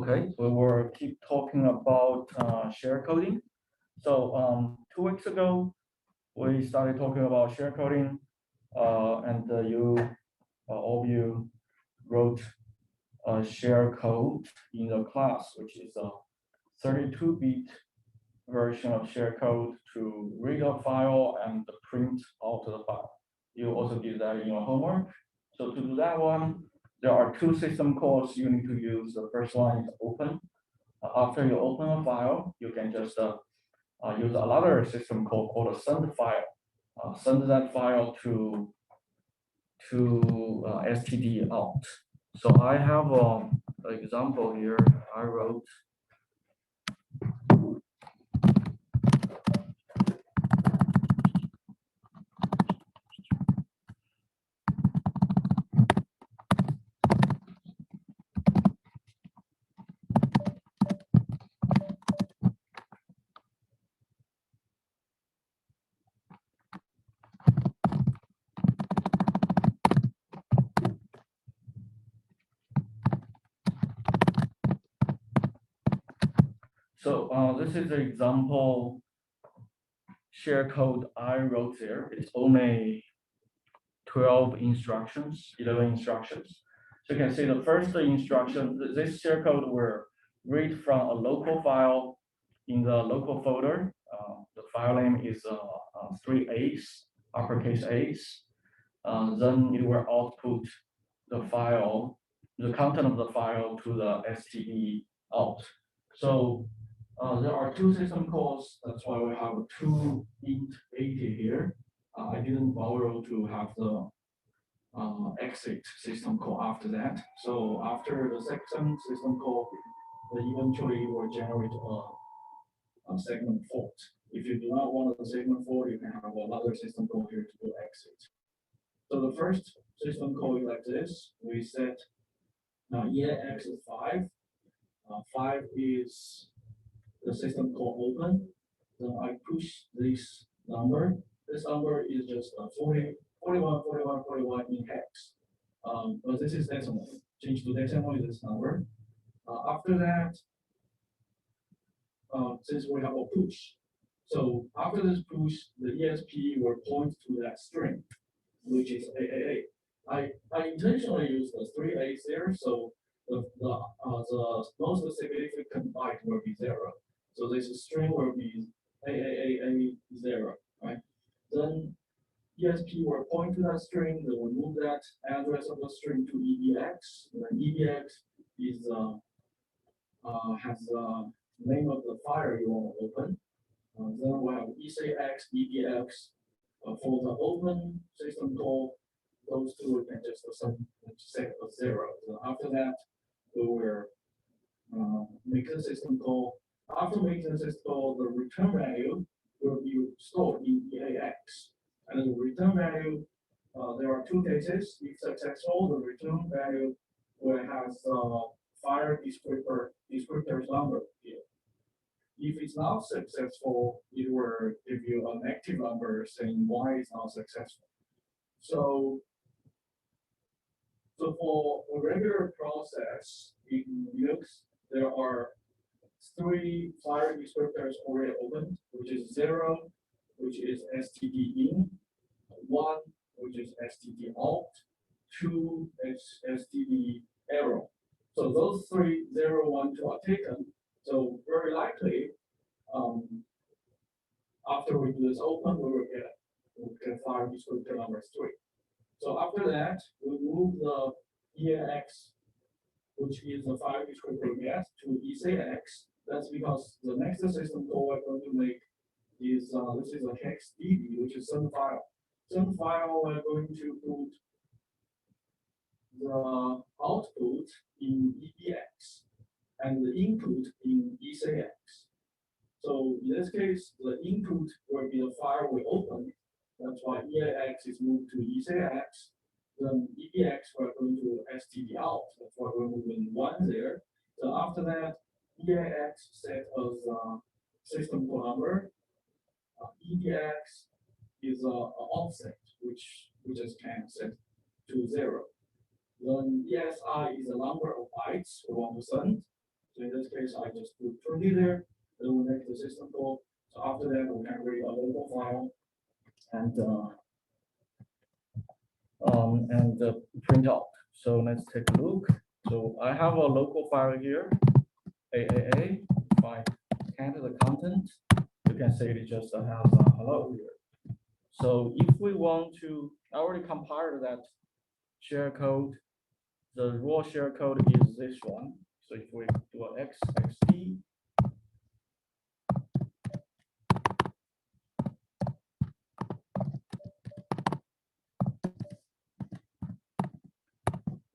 Okay, we will keep talking about share coding. So 2 weeks ago, we started talking about share coding, and all of you wrote a share code in the class, which is a 32-bit version of share code to read a file and print out the file. You also did that in your homework. So to do that one, there are two system calls you need to use. The first one is open. After you open a file, you can just use another system call called a send file. Send that file to std out. So I have an example here. I wrote. So this is the example share code I wrote there. It's only 12 instructions, 11 instructions. So you can see the first instruction, this share code will read from a local file in the local folder. The file name is 3A's, uppercase A's. Then it will output the file, the content of the file to the std out. So there are two system calls. That's why we have two int 80 here. I didn't bother to have the exit system call after that. So after the second system call, eventually will generate a segment fault. If you do not want a segment fault, you can have another system call here to do exit. So the first system call is like this. We set EAX is 5. 5 is the system call open. Then I push this number. This number is just 41 in hex. But this is decimal. Change to decimal is this number. After that, since we have a push, so after this push, the ESP will point to that string, which is AAA. I intentionally use the 3 A's there, so the most significant byte will be 0. So this string will be AAA0, right? Then ESP will point to that string, then we move that address of the string to EDX. And then EDX is has the name of the file you want to open. Then we have ECX, EDX for the open system call. Those two we can just set a 0. So after that, we will make a system call. After making the system call, the return value will be stored in EAX. And the return value, there are two cases. If successful, the return value will have file descriptor's number here. If it's not successful, it will give you an active number saying why it's not successful. So for a regular process in Linux, there are 3 file descriptors already opened, which is 0, which is std in, 1, which is std out, 2 is std error. So those 3, 0, 1, 2 are taken. So very likely, after we do this open, we will get file descriptor number 3. So after that, we move the EAX, which is the file descriptor get, to ECX. That's because the next system call we're going to make is this is a hex DB, which is send file. Send file, we're going to put the output in EDX and the input in ECX. So in this case, the input will be the file we open. That's why EAX is moved to ECX. Then EDX we're going to std out. That's why we're moving 1 there. So after that, EAX set as system call number. EDX is an offset, which we just can set to 0. Then ESI is the number of bytes we want to send. So In this case, I just put 20 there, then we make the system call. So after that, we can create a local file and print out. So let's take a look. So I have a local file here, AAA. If I enter the content, you can see it just has a hello here. So if we want to, I already compiled that share code. The raw share code is this one. So if we do an XXD,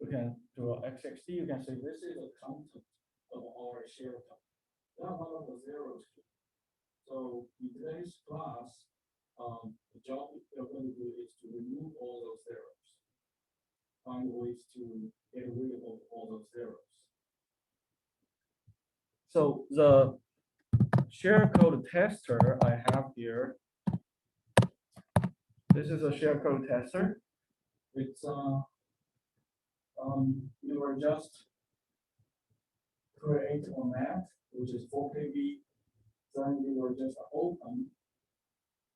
we can do an XXD. You can see this is the content of our share code. That one of the zeros. So in today's class, the job we're going to do is to remove all those zeros. Find ways to get rid of all those zeros. So the share code tester I have here, this is a share code tester. It's you will just create a map which is 4 KB, then you will just open.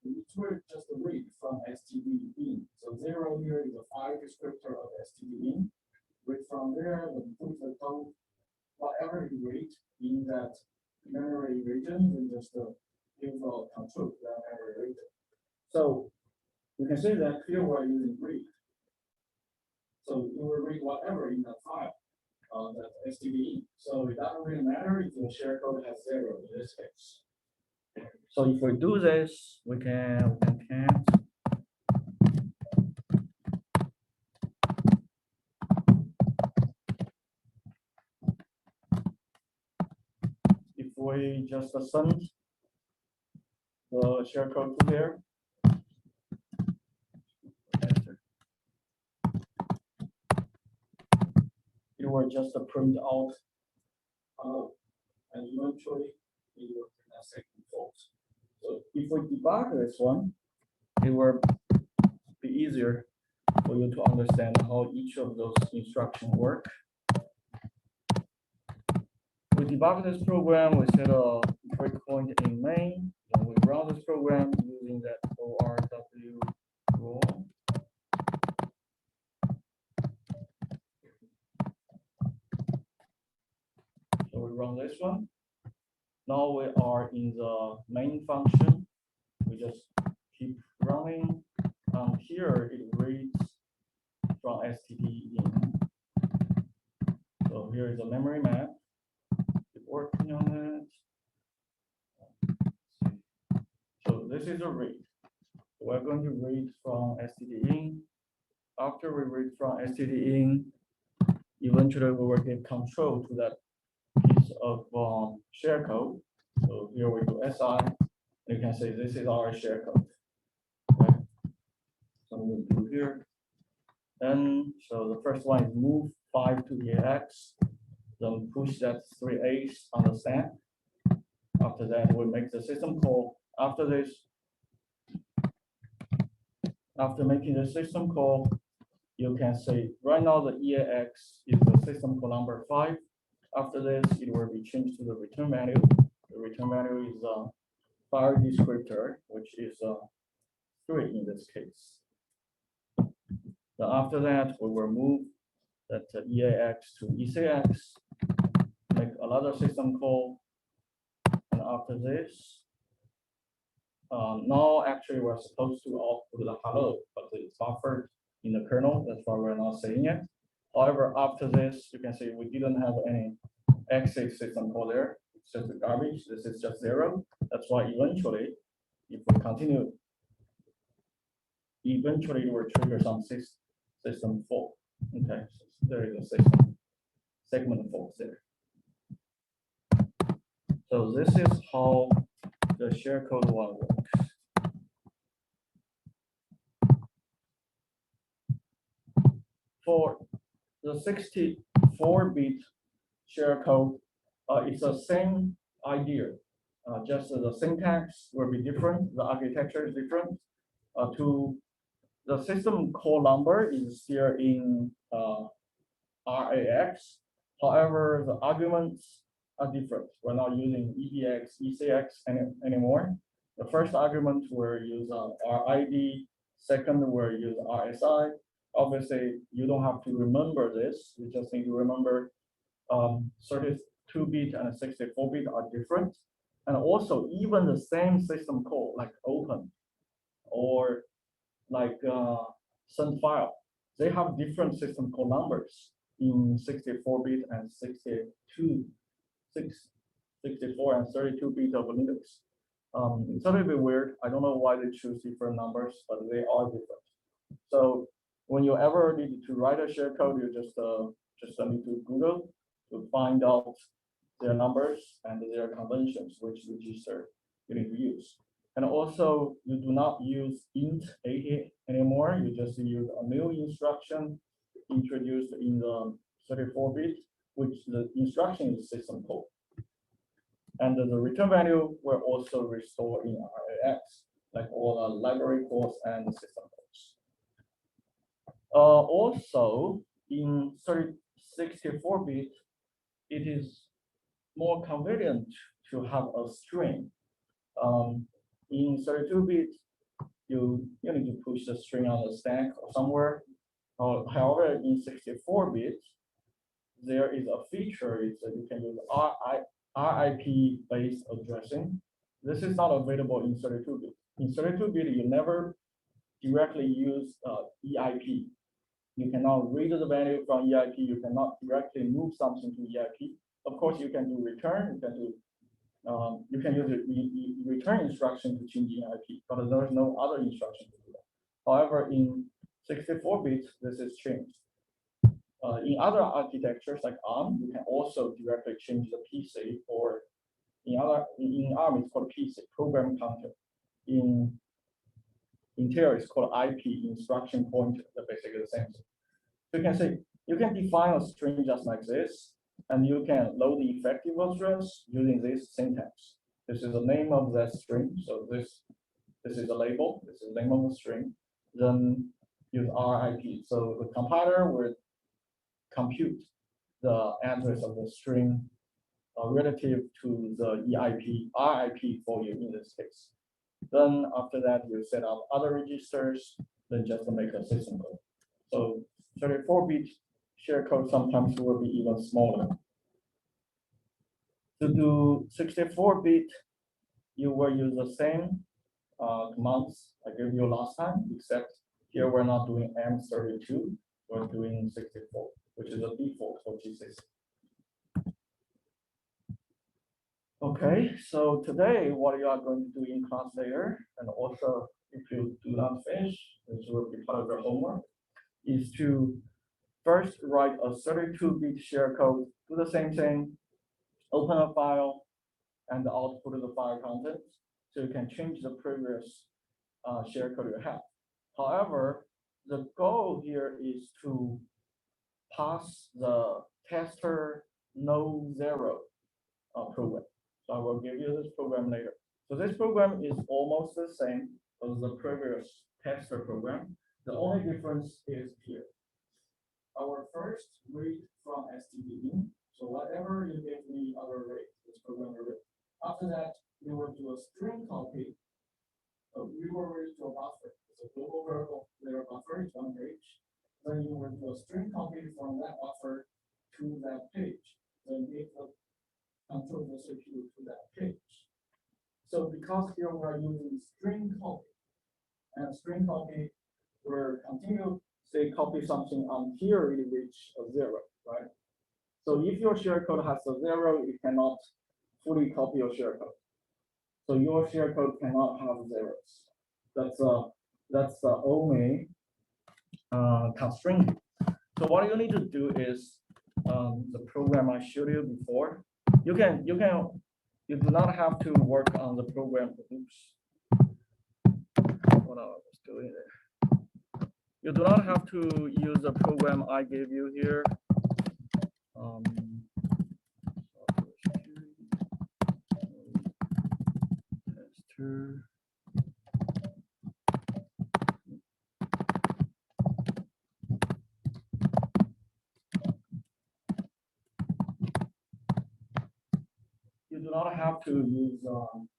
It will just read from std in. So 0 here is a file descriptor of std in. Read from there, then put the code, whatever you read in that memory region, then just give a control to that memory region. So you can see that here we're using read. So you will read whatever in that file, that std in. So it doesn't really matter if the share code has 0 in this case. So if we do this, we can count. If we just send the share code to here, it will just print out and eventually it will print a second false. So if we debug this one, it will be easier for you to understand how each of those instructions work. We debug this program, we set a breakpoint in main, and we run this program using that ORW rule. So we run this one. Now we are in the main function. We just keep running. Here it reads from std in. So here is a memory map. Keep working on it. So this is a read. We're going to read from std in. After we read from std in, eventually we will give control to that piece of share code. So here we do si. You can see this is our share code. Okay. So we'll do here. And so the first one is move 5 to ex. Then push that 3 A's on the stack. After that, we make the system call. After this, after making the system call, you can see right now the EAX is the system call number 5. After this, it will be changed to the return value. The return value is a file descriptor, which is 3 in this case. Then after that, we will move that EAX to ECX, make another system call. And after this, now actually we're supposed to output the hello, but it's buffered in the kernel. That's why we're not saying it. However, after this, you can see we didn't have any exit system call there. It's just a garbage. This is just 0. That's why eventually, if we continue, eventually it will trigger some system fault. Okay, so there is a system segment fault there. So this is how the shellcode one works. For the 64-bit shellcode, it's the same idea. Just the syntax will be different. The architecture is different. To the system call number is still in RAX. However, the arguments are different. We're not using EBX, ECX anymore. The first argument will use RID. Second, we'll use RSI. Obviously, you don't have to remember this. You just need to remember 32-bit and 64-bit are different. And also, even the same system call, like open or like send file, they have different system call numbers in 64-bit and 64 and 32-bit of Linux. It's a little bit weird. I don't know why they choose different numbers, but they are different. So when you ever need to write a shellcode, you just need to Google to find out their numbers and their conventions, which register you need to use. And also, you do not use int 80 anymore. You just use a new instruction introduced in the 34-bit, which the instruction is system call. And the return value will also restore in RAX, like all the library calls and system calls. Also, in 64-bit, it is more convenient to have a string. In 32-bit, you need to push the string on the stack or somewhere. However, in 64-bit, there is a feature is that you can use RIP-based addressing. This is not available in 32-bit. In 32-bit, you never directly use EIP. You cannot read the value from EIP. You cannot directly move something to EIP. Of course, you can do return. You can use the return instruction to change EIP, but there is no other instruction to do that. However, in 64-bit, this is changed. In other architectures like ARM, you can also directly change the PC, or in ARM it's called PC, program counter. In Intel it's called IP, instruction pointer. They're basically the same thing. So you can say you can define a string just like this, and you can load the effective address using this syntax. This is the name of that string. So this is a label. This is the name of the string. Then use RIP. So the compiler will compute the address of the string relative to the EIP, RIP for you in this case. Then after that, you set up other registers, then just make a system code. So 34-bit shellcode sometimes will be even smaller. To do 64-bit, you will use the same commands I gave you last time, except here we're not doing M32, we're doing 64, which is a default for G6. Okay, so today what you are going to do in class later, and also if you do not finish, this will be part of your homework, is to first write a 32-bit shellcode, do the same thing, open a file, and output the file contents, so you can change the previous shellcode you have. However, the goal here is to pass the tester no zero program. So I will give you this program later. So this program is almost the same as the previous tester program. The only difference is here. Our first read from std. So whatever you give me our rate, this program will read. After that, we will do a string copy. We will read to a buffer. It's a global variable layer buffer, it's one page. Then you will do a string copy from that buffer to that page. Then give the control the CPU to that page. So because here we are using string copy, and string copy will continue, say, copy something until it reach a zero, right? So if your shellcode has a zero, you cannot fully copy your shellcode. So your shellcode cannot have zeros. That's the only constraint. So what you need to do is the program I showed you before. You do not have to work on the program. Oops. What I was doing there. You do not have to use the program I gave you here. Tester. not have to use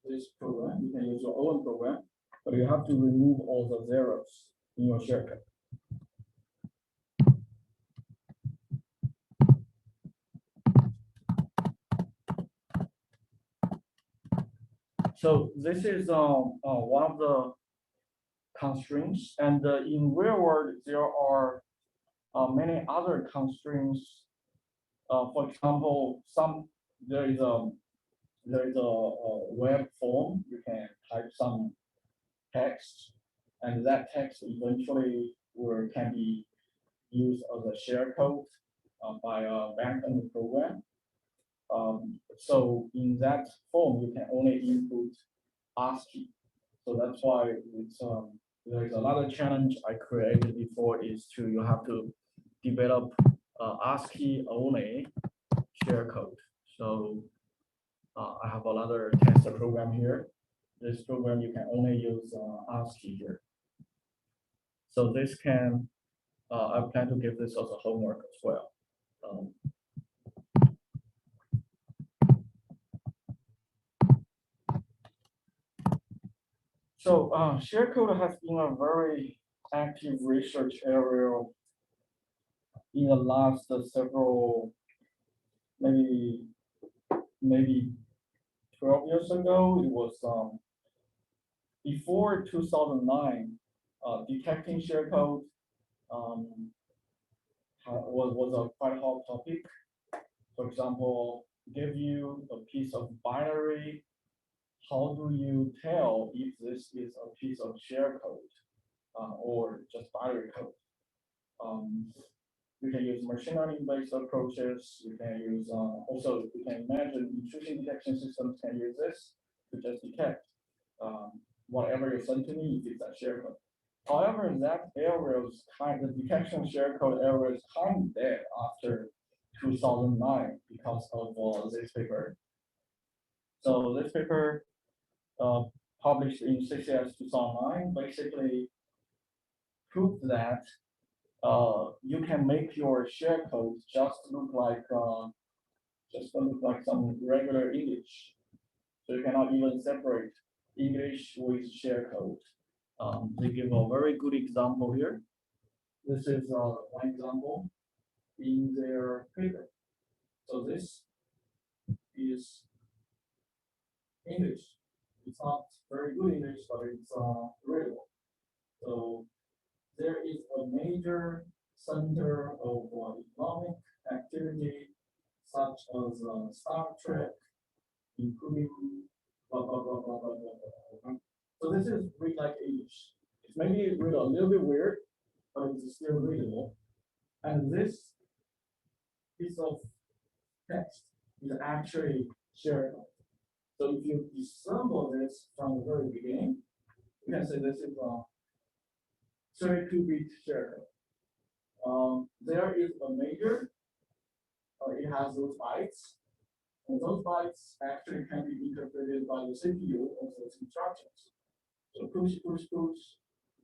this program. You can use your own program, but you have to remove all the zeros in your shellcode. So this is one of the constraints, and in real world there are many other constraints. For example, there is a web form. You can type some text, and that text eventually can be used as a shellcode by a backend program. So in that form, you can only input ASCII. So that's why there is another challenge I created before is you have to develop ASCII only shellcode. So I have another tester program here. This program you can only use ASCII here. So this can I plan to give this as a homework as well. So Shellcode has been a very active research area in the last several, maybe 12 years ago. It was before 2009. Detecting shellcode was a quite hot topic. For example, give you a piece of binary. How do you tell if this is a piece of shellcode or just binary code? You can use machine learning based approaches. You can use also you can imagine intrusion detection systems can use this to just detect whatever you send to me if it's a shellcode. However, that area is the detection shellcode area is kind of dead after 2009 because of this paper. So this paper published in CCS 2009 basically proved that you can make your shellcode just look like some regular English. So you cannot even separate English with shellcode. They give a very good example here. This is one example in their paper. So this is English. It's not very good English, but it's readable. So there is a major center of economic activity, such as Star Trek, including blah, blah, blah, blah, blah, blah, blah. So this is read like English. It's maybe read a little bit weird, but it's still readable. And this piece of text is actually shareable. So if you disassemble this from the very beginning, you can say this is a 32-bit shellcode. There is a major, it has those bytes, and those bytes actually can be interpreted by the CPU of those instructions. So push, push, push,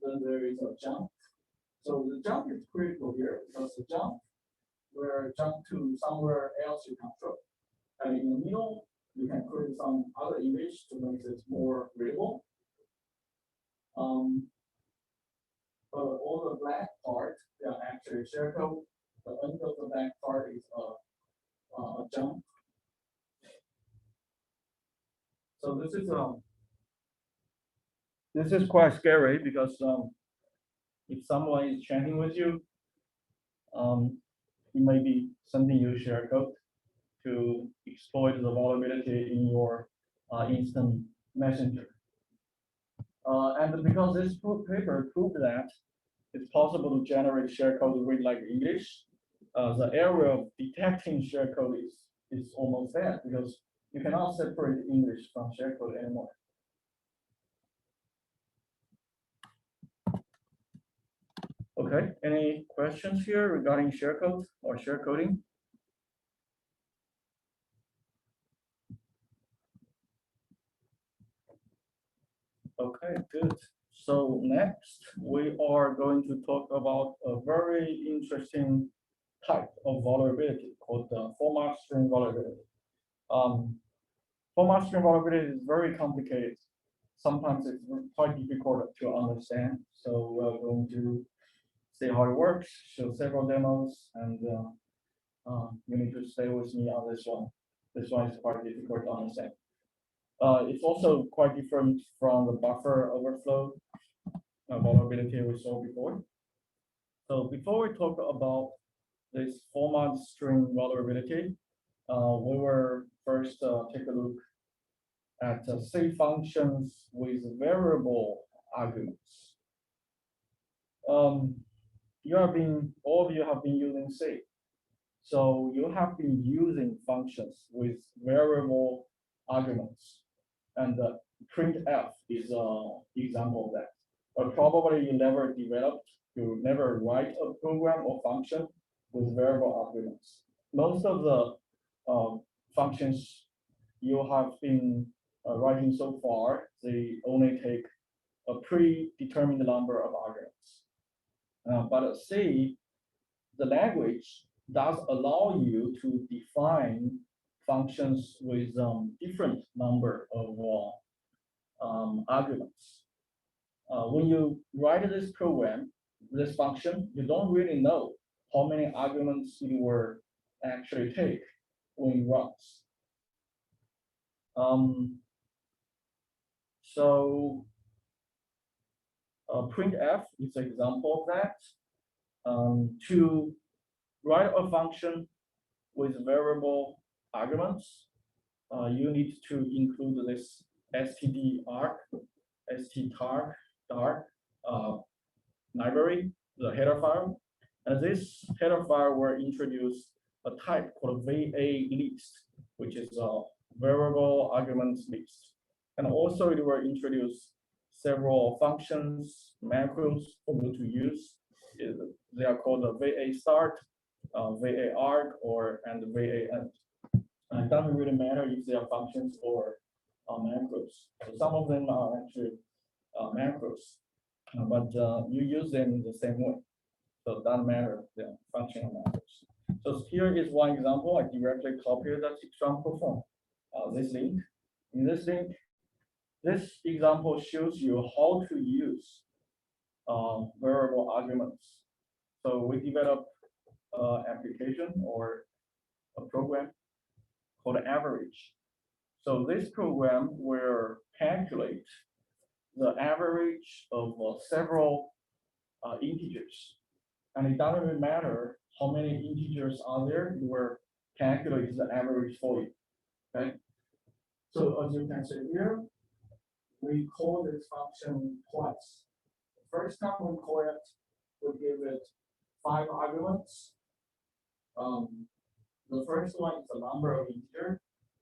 then there is a jump. So the jump is critical here because the jump will jump to somewhere else you control. And in the middle, you can create some other image to make it more readable. All the black part, they are actually shellcode. The end of the black part is a jump. So this is quite scary because if someone is chatting with you, it may be sending you shellcode to exploit the vulnerability in your instant messenger. And because this paper proved that it's possible to generate shellcode to read like English, the area of detecting shellcode is almost there because you cannot separate English from shellcode anymore. Okay, any questions here regarding shellcode or shellcoding? Okay, good. So next, we are going to talk about a very interesting type of vulnerability called the format string vulnerability. Format string vulnerability is very complicated. Sometimes it's quite difficult to understand. So we're going to see how it works, show several demos, and you need to stay with me on this one. This one is quite difficult to understand. It's also quite different from the buffer overflow vulnerability we saw before. So before we talk about this format string vulnerability, we will first take a look at C functions with variable arguments. All of you have been using C. So you have been using functions with variable arguments. And printf is an example of that. But probably you never write a program or function with variable arguments. Most of the functions you have been writing so far, they only take a predetermined number of arguments. But C, the language does allow you to define functions with different number of arguments. When you write this program, this function, you don't really know how many arguments you will actually take when it runs. So printf is an example of that. To write a function with variable arguments, you need to include this stdarg library, the header file. And this header file will introduce a type called VA list, which is a variable arguments list. And also it will introduce several functions, macros for you to use. They are called the VA start, VA arg, and VA end. It doesn't really matter if they are functions or macros. So some of them are actually macros, but you use them in the same way. So it doesn't matter the function or macros. So here is one example. I directly copied that example from this link. In this link, this example shows you how to use variable arguments. So we developed an application or a program called average. So this program will calculate the average of several integers. And it doesn't really matter how many integers are there, it will calculate the average for you. Okay. So as you can see here, we call this function twice. The first time we call it, we give it 5 arguments. The first one is the number of integers,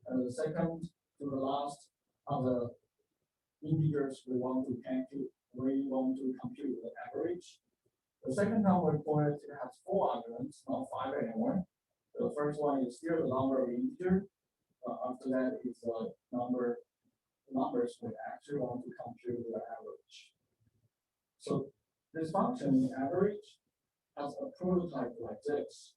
and the second to the last are the integers we want to compute the average. The second time we call it, it has 4 arguments, not 5 anymore. The first one is still the number of integers. After that is the numbers we actually want to compute the average. So this function average has a prototype like this.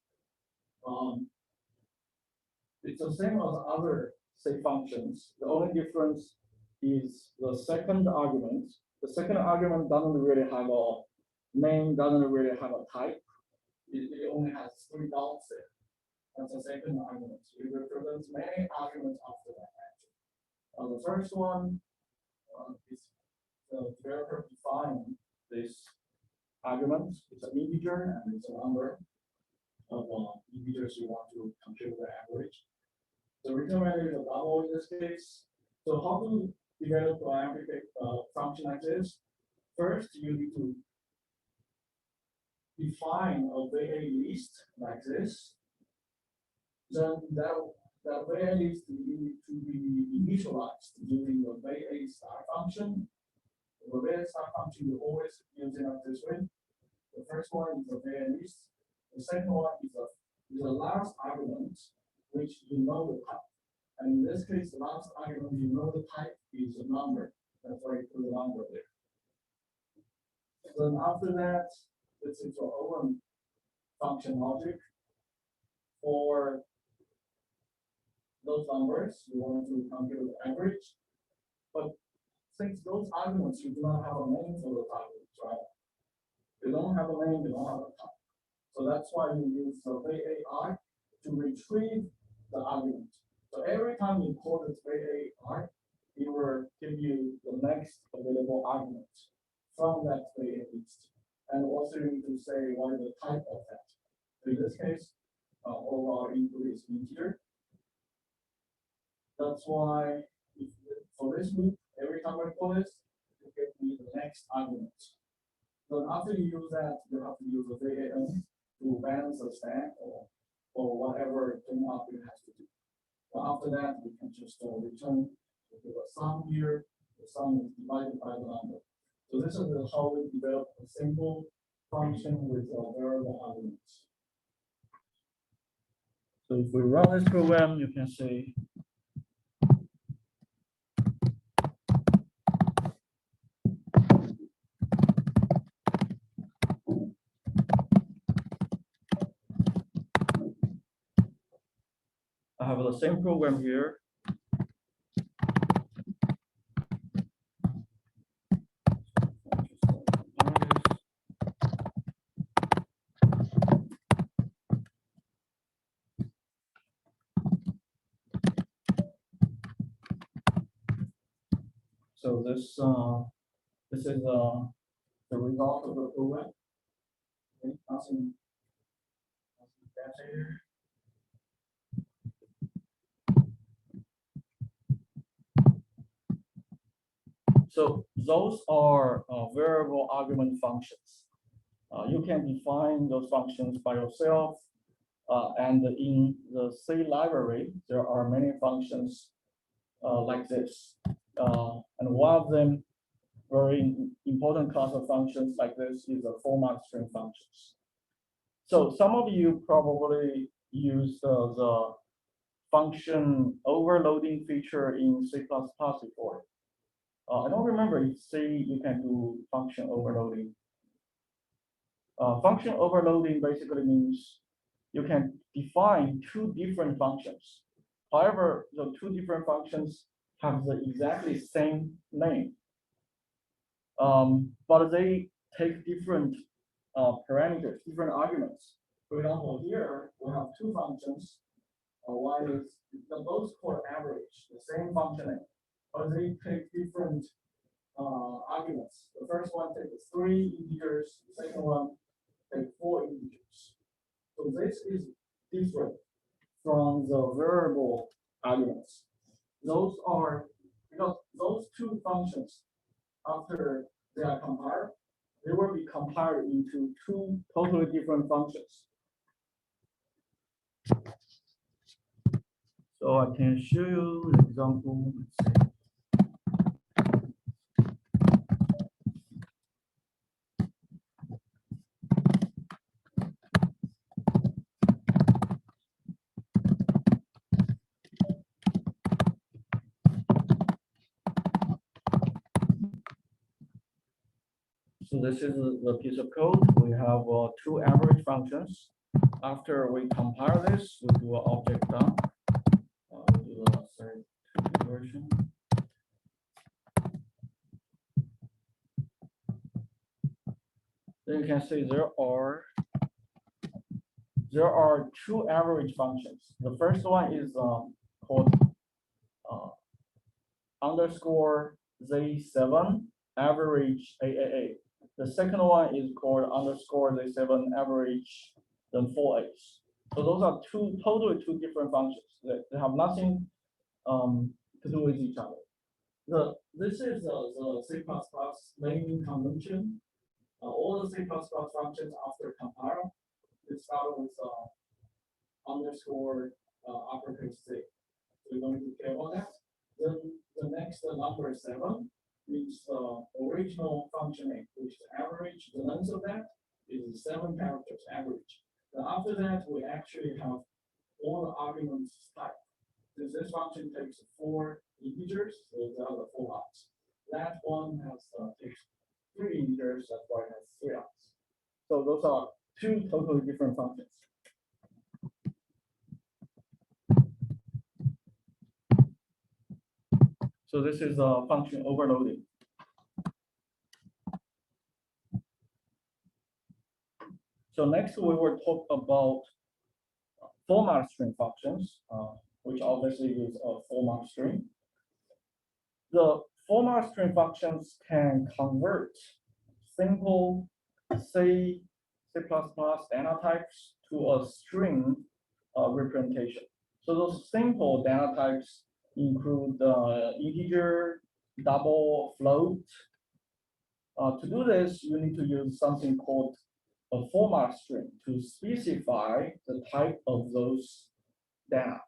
It's the same as other C functions. The only difference is the second argument. The second argument doesn't really have a name, doesn't really have a type. It only has 3 dots there. That's the second argument. It represents many arguments after that, actually. The first one is the developer define this argument. It's an integer and it's a number of integers you want to compute the average. The return value is a double in this case. So how to develop a function like this? First, you need to define a VA list like this. Then that VA list needs to be initialized using the VA start function. The VA start function you always use it like this way. The first one is the VA list. The second one is the last argument, which you know the type. And in this case, the last argument you know the type is a number. That's why you put a number there. Then after that, this is your own function logic. For those numbers, you want to compute the average. But since those arguments, you do not have a name for those arguments, right? They don't have a name, they don't have a type. So that's why you use the VAI to retrieve the argument. So every time you call this VAI, it will give you the next available argument from that VAI list. And also you need to say what is the type of that. So in this case, overall input is integer. That's why if, for this loop, every time I call this, you give me the next argument. Then after you use that, you have to use the VAN to balance the stack or whatever thing output has to do. But after that, we can just return to a sum here. The sum is divided by the number. So this is how we develop a simple function with variable arguments. So if we run this program, you can see I have the same program here. So this is the result of the program. Okay, nothing bad here. So those are variable argument functions. You can define those functions by yourself. And in the C library, there are many functions like this. And one of them, very important class of functions like this, is the format string functions. So some of you probably use the function overloading feature in C++ before. I don't remember if C you can do function overloading. Function overloading basically means you can define two different functions. However, the two different functions have the exactly same name, but they take different parameters, different arguments. For example, here we have two functions. One is both called average, the same function name, but they take different arguments. The first one takes 3 integers, the second one takes 4 integers. So this is different from the variable arguments. Those are, because those two functions, after they are compiled, they will be compiled into two totally different functions. So I can show you an example. Let's say. So this is the piece of code. We have two average functions. After we compile this, we do an object dump. We do a third conversion. Then you can see there are two average functions. The first one is called underscore Z7 average AAA. The second one is called underscore Z7 average then 4H. So those are totally two different functions. They have nothing to do with each other. This is the C++ naming convention. All the C++ functions after compile, they start with underscore uppercase C. So we don't need to care about that. Then the next number 7 is the original function name, which is average. The length of that is 7 characters average. Then after that, we actually have all the arguments type. Since this function takes 4 integers, so those are the 4 ops. That one takes 3 integers, that's why it has 3 ops. So those are two totally different functions. So this is a function overloading. So next we will talk about format string functions, which obviously is a format string. The format string functions can convert simple C, C++ data types to a string representation. So those simple data types include integer, double, float. To do this, you need to use something called a format string to specify the type of those data.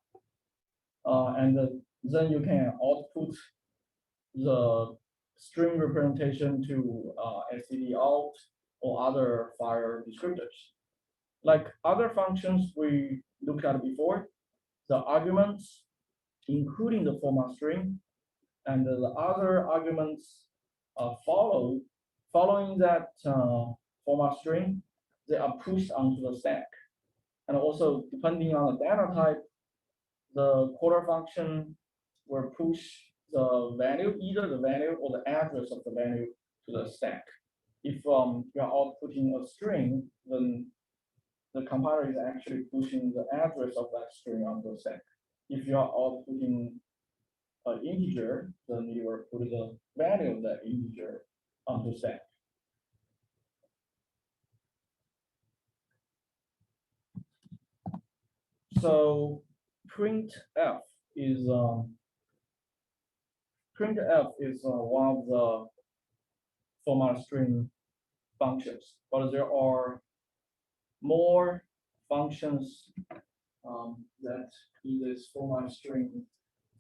And then you can output the string representation to stdout or other file descriptors. Like other functions we looked at before, the arguments, including the format string, and the other arguments following that format string, they are pushed onto the stack. And also, depending on the data type, the quarter function will push the value, either the value or the address of the value to the stack. If you are outputting a string, then the compiler is actually pushing the address of that string onto the stack. If you are outputting an integer, then you will put the value of that integer onto stack. So printf is one of the format string functions, but there are more functions that in this format string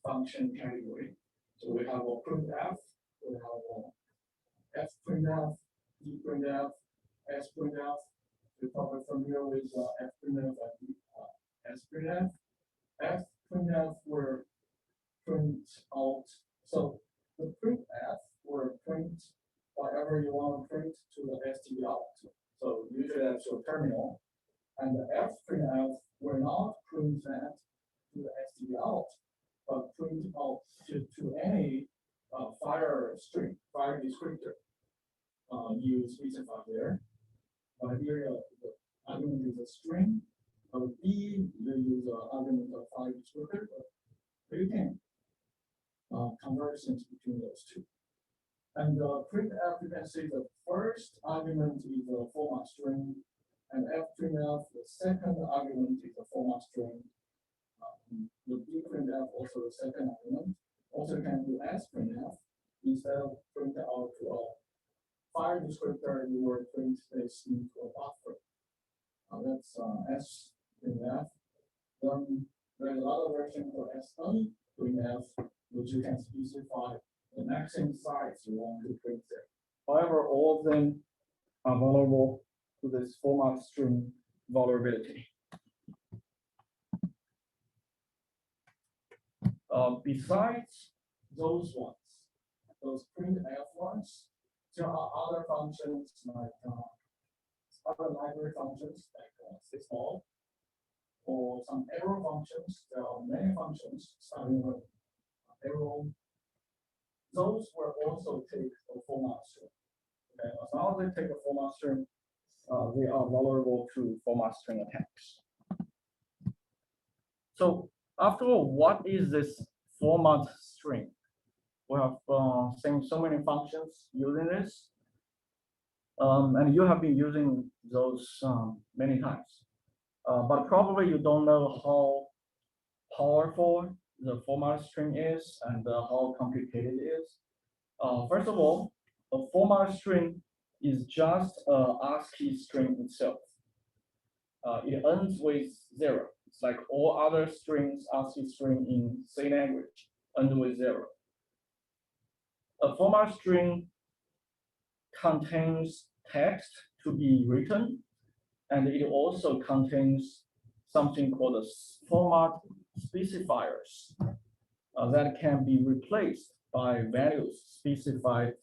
function category. So we have a printf, we have a fprintf, dprintf, sprintf. You're probably familiar with fprintf and sprintf. Fprintf will print out. So the printf will print whatever you want to print to the stdout. So usually that's your terminal. And the fprintf will not print that to the stdout, but print out to any file string, file descriptor you specify there. Here the argument is a string. B, you use the argument of file descriptor, but you can conversions between those two. And printf, you can see the first argument is a format string, and fprintf, the second argument is a format string. The dprintf also the second argument. Also can do sprintf. Instead of print out to a file descriptor, you will print this into a buffer. That's sprintf. Then there's another version for sprintf, which you can specify the maximum size you want to print there. However, all of them are vulnerable to this format string vulnerability. Besides those ones, those printf ones, there are other functions like other library functions like sysmall, or some arrow functions. There are many functions starting with arrow. Those will also take a format string. Okay, as long as they take a format string, they are vulnerable to format string attacks. So after all, what is this format string? We have seen so many functions using this, and you have been using those many times. But probably you don't know how powerful the format string is and how complicated it is. First of all, a format string is just an ASCII string itself. It ends with 0. It's like all other strings, ASCII string in C language, end with 0. A format string contains text to be written, and it also contains something called a format specifiers that can be replaced by values specified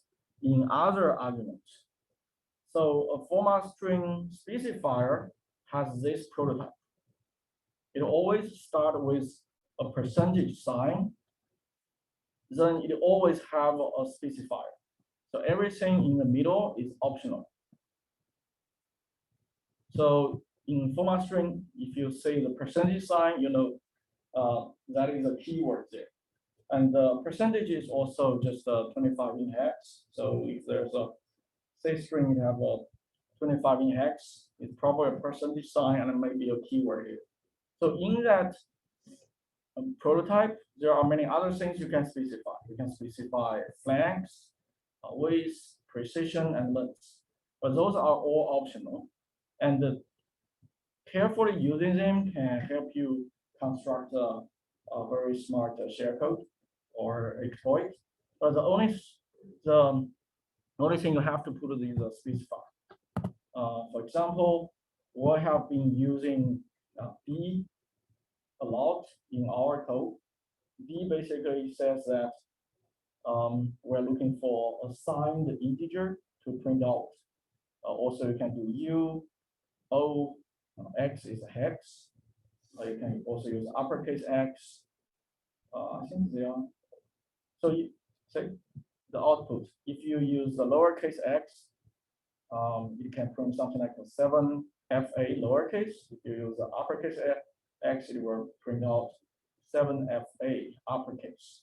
in other arguments. So a format string specifier has this prototype. It always starts with a percentage sign. then it always have a specifier. So everything in the middle is optional. So in format string, if you say the percentage sign, you know that is a keyword there. And the percentage is also just a 25 in hex. So if there's a say string, you have a 25 in hex, it's probably a percentage sign and maybe a keyword here. So in that prototype, there are many other things you can specify. You can specify flags, width, precision, and length. But those are all optional. And carefully using them can help you construct a very smart shellcode or exploit. But the only thing you have to put is a specifier. For example, we have been using B a lot in our code. B basically says that we're looking for a signed integer to print out. Also, you can do U, O, X is a hex. You can also use uppercase X. I think they are. So you say the output. If you use the lowercase x, you can print something like a 7FA lowercase. If you use the uppercase x, it will print out 7FA uppercase.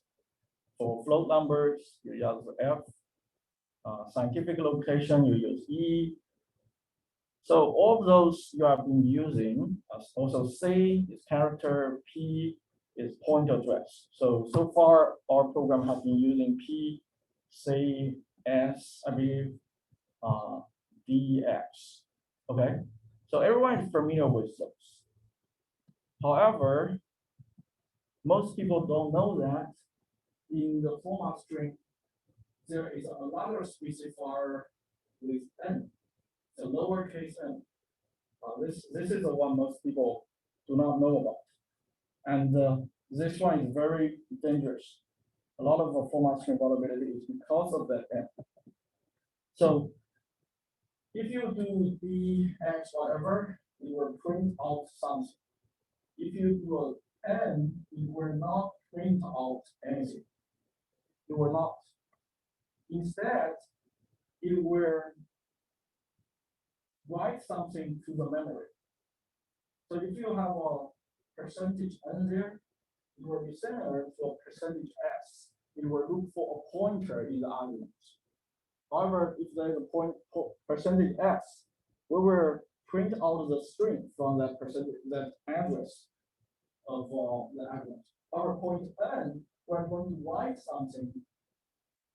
For float numbers, you use F. Scientific location, you use E. So all of those you have been using. Also C is character, P is point address. So far our program has been using P, C, S, I believe, DX. Okay, so everyone is familiar with those. However, most people don't know that in the format string, there is another specifier with N, the lowercase n. This is the one most people do not know about. And this one is very dangerous. A lot of the format string vulnerability is because of that N. So if you do dx whatever, it will print out something. If you do an N, it will not print out anything. It will not. Instead, it will write something to the memory. So if you have a percentage N there, it will be similar to a percentage S. It will look for a pointer in the argument. However, if there is a percentage S, we will print out the string from that percentage, that address of the argument. Our point N, we're going to write something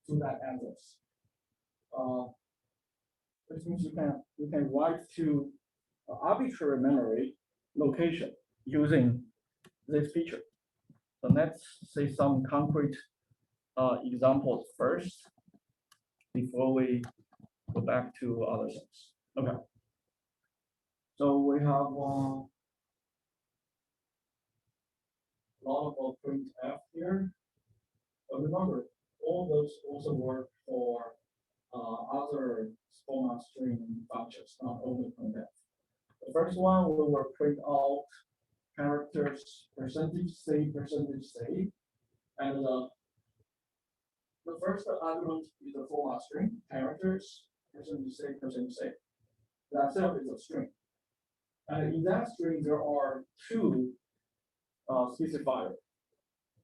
to that address. Which means you can write to arbitrary memory location using this feature. So let's say some concrete examples first before we go back to other things. Okay. So we have a lot of printf here. But remember, all those also work for other format string functions, not only printf. The first one, we will print out characters percentage say, and the first argument is a format string, characters percentage say. That itself is a string, and in that string there are two specifiers.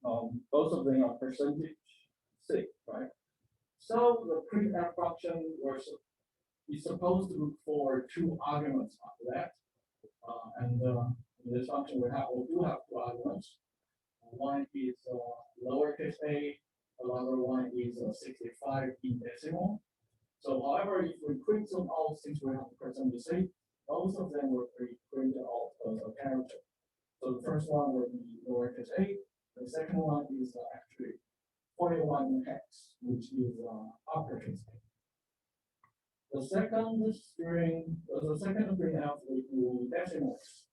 Both of them are percentage say, right? So the printf function is supposed to look for two arguments after that. And in this function we do have two arguments. One is lowercase a, another one is 65 in decimal. So however, if we print them out, since we have the percentage say, both of them will be printed out as a character. So the first one will be lowercase a, the second one is actually 41 in hex, which is uppercase a. The second string out will do decimals.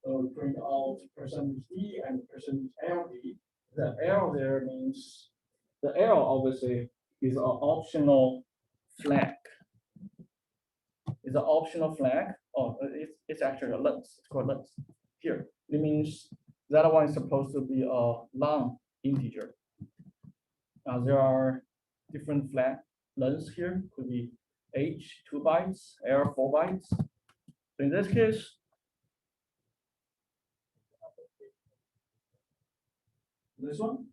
So we print out percentage D and percentage LD. The L there means the L obviously is an optional flag. It's an optional flag. Oh, it's actually a length. It's called length. Here, it means that one is supposed to be a long integer. There are different flag lengths here, could be H 2 bytes, L 4 bytes. So in this case, This one?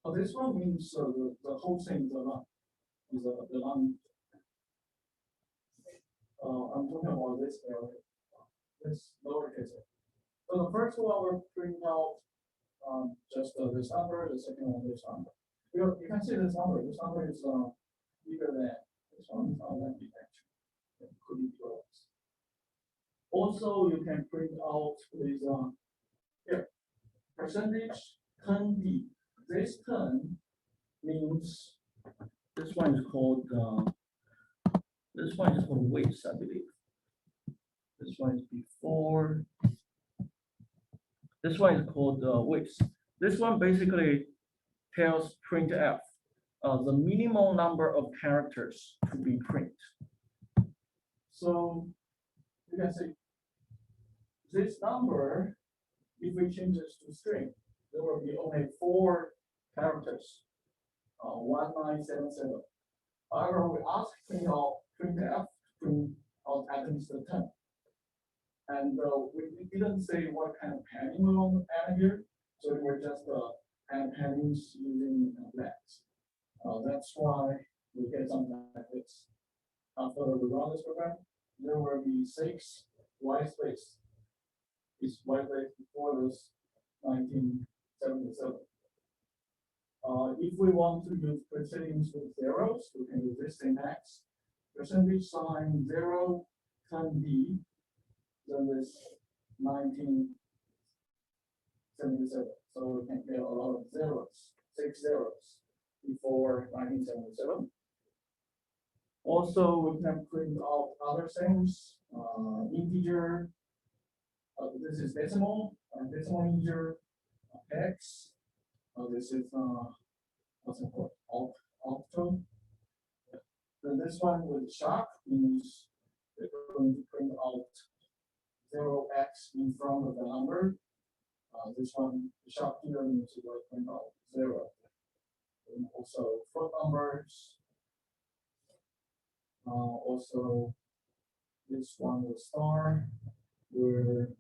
Oh, this one means the whole thing is a line. Is the line. I'm talking about this area. This lowercase. So the first one we're printing out just this number, the second one this number. You can see this number. This number is bigger than this one. It's not that big actually. It could be close. Also, you can print out with here percentage 10D. This 10 means this one is called weights, I believe. This one is before. This one is called weights. This one basically tells printf the minimum number of characters to be printed. So you can see this number, if we change this to string, there will be only 4 characters, 1977. However, we ask printf to print out at least 10. And we didn't say what kind of padding we want to add here, so we were just add paddings using flags. That's why we get something like this. After we run this program, there will be 6 white space. It's white space before this 1977. If we want to use precedings with zeros, we can use this syntax. Percentage sign 0 can be then this 1977. So we can get a lot of zeros, 6 zeros before 1977. Also, we can print out other things, integer. This is decimal integer, hex. This is what's it called? Octal. Then this one with shock means we're going to print out 0x in front of the number. This one, the shock here means we're going to print out 0. And also float numbers. Also, this one with star. We're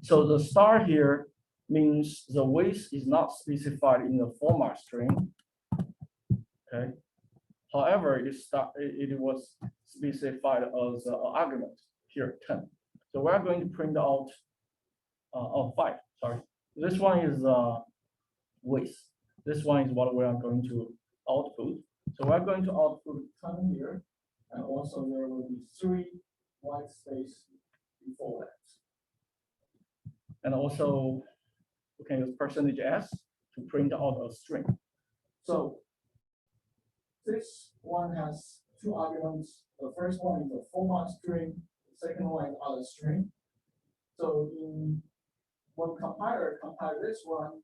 So the star here means the weight is not specified in the format string. Okay. However, it was specified as an argument here 10. So we're going to print out 5. Sorry, this one is weight. This one is what we are going to output. So we're going to output 10 here, and also there will be 3 white space before that. And also, we can use percentage %s to print out a string. So this one has 2 arguments. The first one is a format string. The second one is other string. So when compiler compile this one,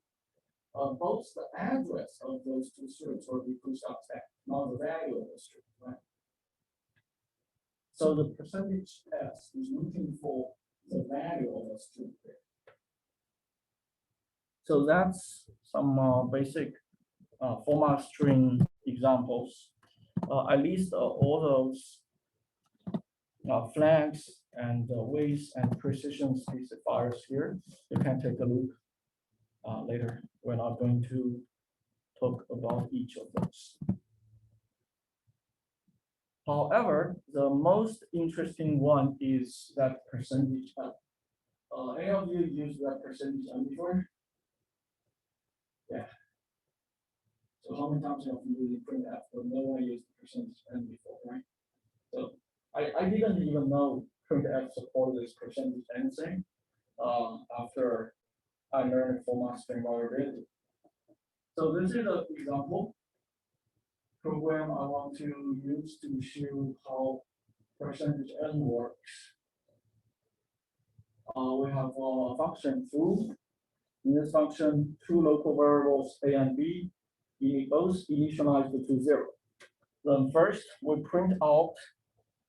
both the address of those 2 strings will be pushed out stack, not the value of the string, right? So the percentage %s is looking for the value of the string there. So that's some basic format string examples. I list all those flags and weights and precision specifiers here. You can take a look later. We're not going to talk about each of those. However, the most interesting one is that percentage %. Any of you use that percentage %, before? Yeah. So how many times have you used printf, but no one used percentage %, before, right? So I didn't even know printf supported this percentage %, thing after I learned format string variability. So this is an example program I want to use to show how percentage %n works. We have a function foo. In this function, 2 local variables a and b, both initialized to 0. Then first, we print out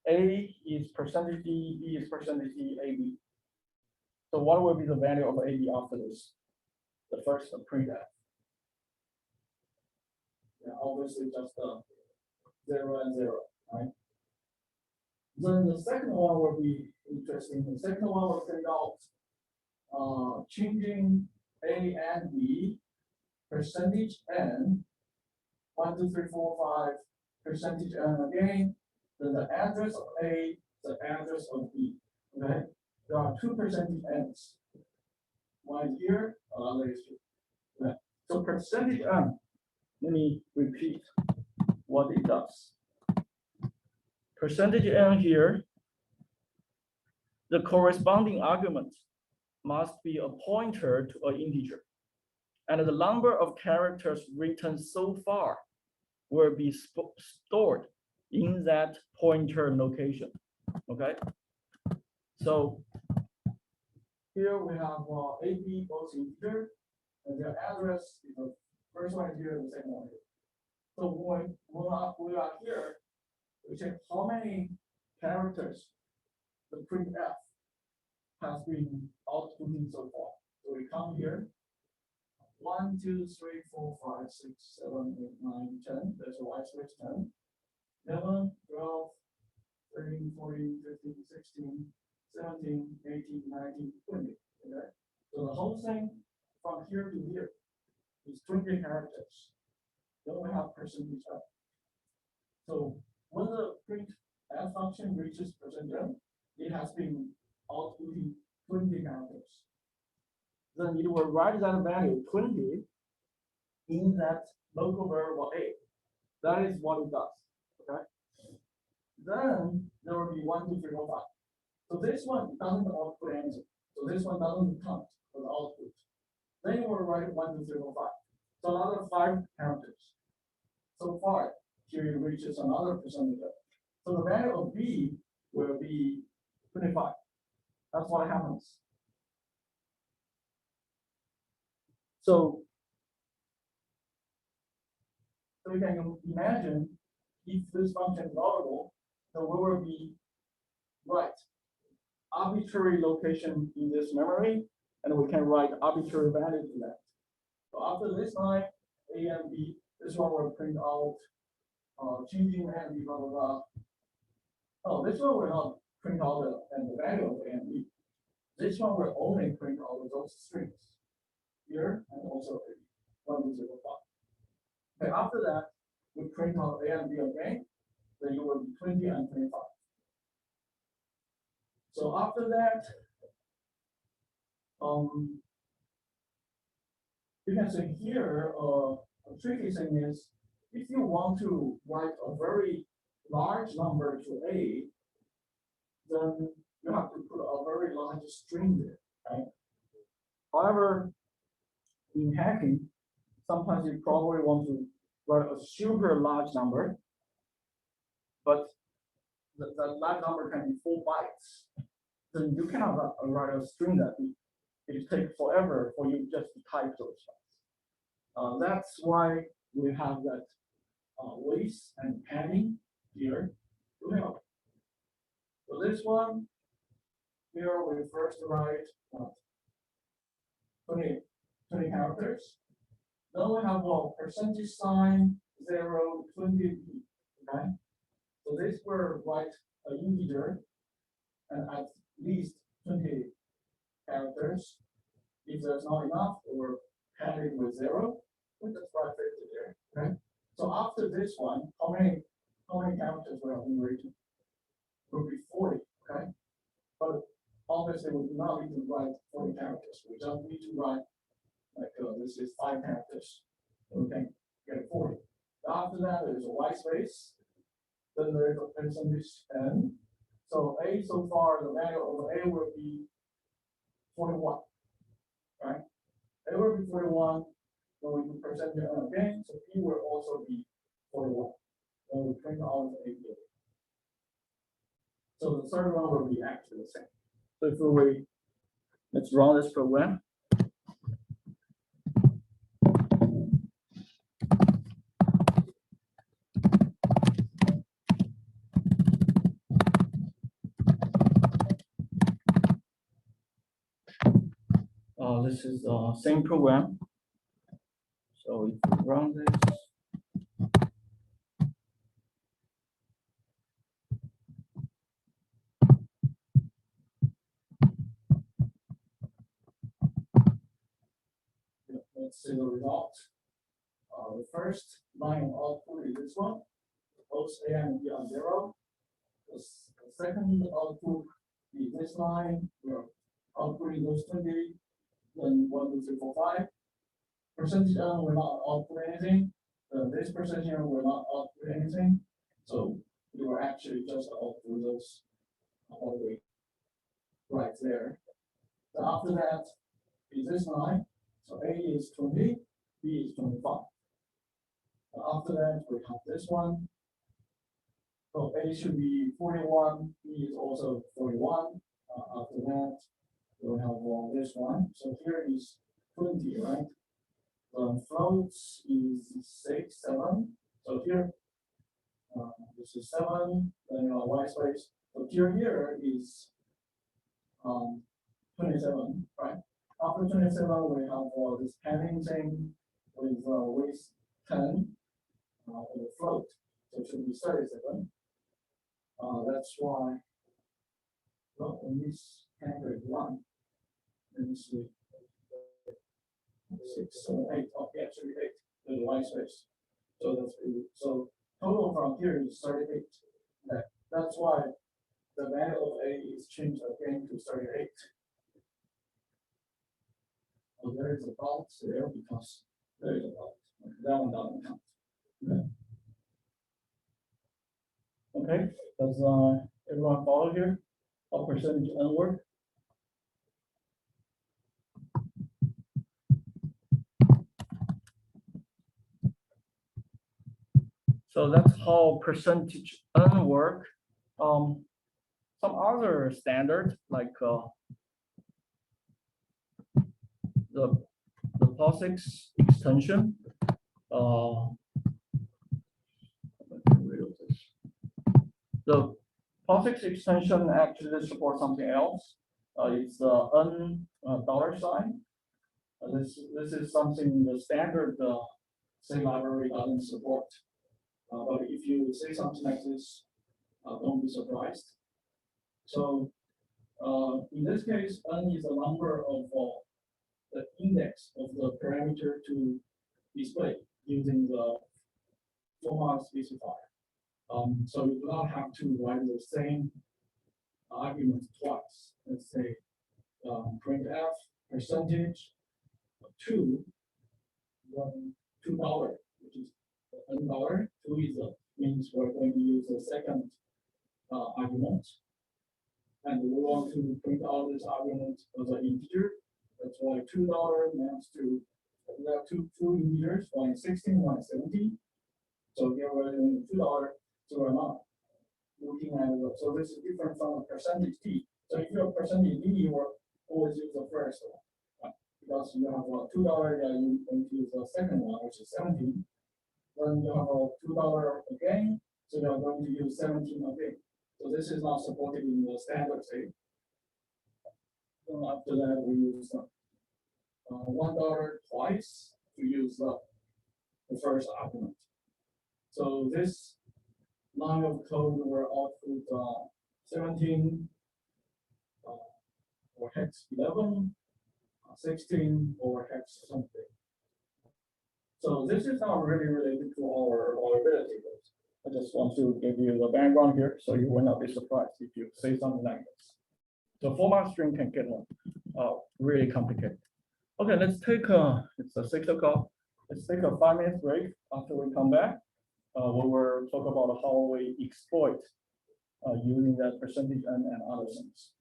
A is percentage D, B is percentage D, AB. So what will be the value of AB after this? The first printf. Yeah, obviously just 0 and 0, right? Then the second one will be interesting. The second one will print out changing A and B, percentage N, 1, 2, 3, 4, 5, percentage N again, then the address of A, the address of B. Okay, there are two percentage N's. One is here, another is here. Okay. So percentage N, let me repeat what it does. Percentage N here, the corresponding argument must be a pointer to an integer. And the number of characters written so far will be stored in that pointer location. Okay. So here we have AB both integer, and their address is the first one here and the second one here. So when we are here, we check how many characters the printf has been outputting so far. So we come here. 1, 2, 3, 4, 5, 6, 7, 8, 9, 10. There's a white space 10. 11, 12, 13, 14, 15, 16, 17, 18, 19, 20. Okay. So the whole thing from here to here is 20 characters. Then we have percentage F. So when the printf function reaches %, it has been outputting 20 characters. Then you will write that value 20 in that local variable A. That is what it does. Okay. Then there will be 1, 2, 3, 4, 5. So this one doesn't output anything. So this one doesn't count for the output. Then you will write 1, 2, 3, 4, 5. So another 5 characters. So far, here it reaches another percentage. So the value of B will be 25. That's what happens. So you can imagine if this function is audible, then we will be right arbitrary location in this memory, and we can write arbitrary value to that. So after this line, A and B, this one will print out changing A and B, blah, blah, blah. Oh, this one will not print out the value of A and B. This one will only print out those strings here and also 1, 2, 3, 4, 5. Okay, after that, we print out A and B again, then you will be 20 and 25. So after that, you can see here, a tricky thing is, if you want to write a very large number to A, then you have to put a very large string there, right? However, in hacking, sometimes you probably want to write a super large number, but the large number can be 4 bytes. Then you cannot write a string that it takes forever for you just to type those bytes. That's why we have that weight and padding here to help. So this one, here we first write 20 characters. Then we have a percentage sign 0, 20. Okay. So this will write an integer and at least 20 characters. If there's not enough, or pad it with 0, we just write 50 there. Okay. So after this one, how many characters will be written? Will be 40. Okay. But obviously we do not need to write 40 characters. We just need to write like this is 5 characters. We can get 40. After that, there is a white space. Then there is a percentage N. So A so far, the value of A will be 41. Right? A will be 41. Then we do percentage N again. So B will also be 41. Then we print out the A here. So the third one will be actually the same. So if let's run this program. this is the same program. So if we run this, let's see the result. The first line of output is this one. Both A and B are 0. The second output is this line. We're outputting those 20, then 1, 2, 3, 4, 5. Percentage N will not output anything. This percentage N will not output anything. So you will actually just output those all the way right there. So after that is this line. So A is 20, B is 25. After that, we have this one. So A should be 41, B is also 41. After that, we'll have this one. So here is 20, right? The floats is 6, 7. So here, this is 7, then white space. So here is 27, right? After 27, we have this padding thing with weight 10 for the float. So it should be 37. That's why, well, in this category 1, let me see, 6, 7, 8, okay, actually 8, the white space. So that's really, so total from here is 38. That's why the value of A is changed again to 38. So there is a box there because there is a box. That one doesn't count. okay, does everyone follow here? How percentage N work? So that's how percentage N work. Some other standard like the POSIX extension. The POSIX extension actually supports something else. It's the N dollar sign. This is something the standard C library doesn't support. But if you say something like this, don't be surprised. So in this case, N is the number of the index of the parameter to display using the format specifier. So you do not have to write the same argument twice. Let's say printf percentage $2, $2, which is $1. 2 is means we're going to use the second argument, and we want to print out this argument as an integer. That's why $2 maps to two integers, one is 16, one is 17. So here we're doing $2, so we're not looking at it. So this is different from a percentage T. So if you're percentage D, you will always use the first one, because you have $2, you're going to use the second one, which is 17. Then you have $2 again, so you're going to use 17 again. So this is not supported in the standard C. Then after that, we use $1 twice to use the first argument. So this line of code will output 17 or hex 11, 16 or hex something. So this is not really related to our ability. I just want to give you the background here so you will not be surprised if you say something like this. The format string can get really complicated. Okay, let's take it's a 6 o'clock. Let's take a 5-minute break. After we come back, we will talk about how we exploit using that percentage N and other things.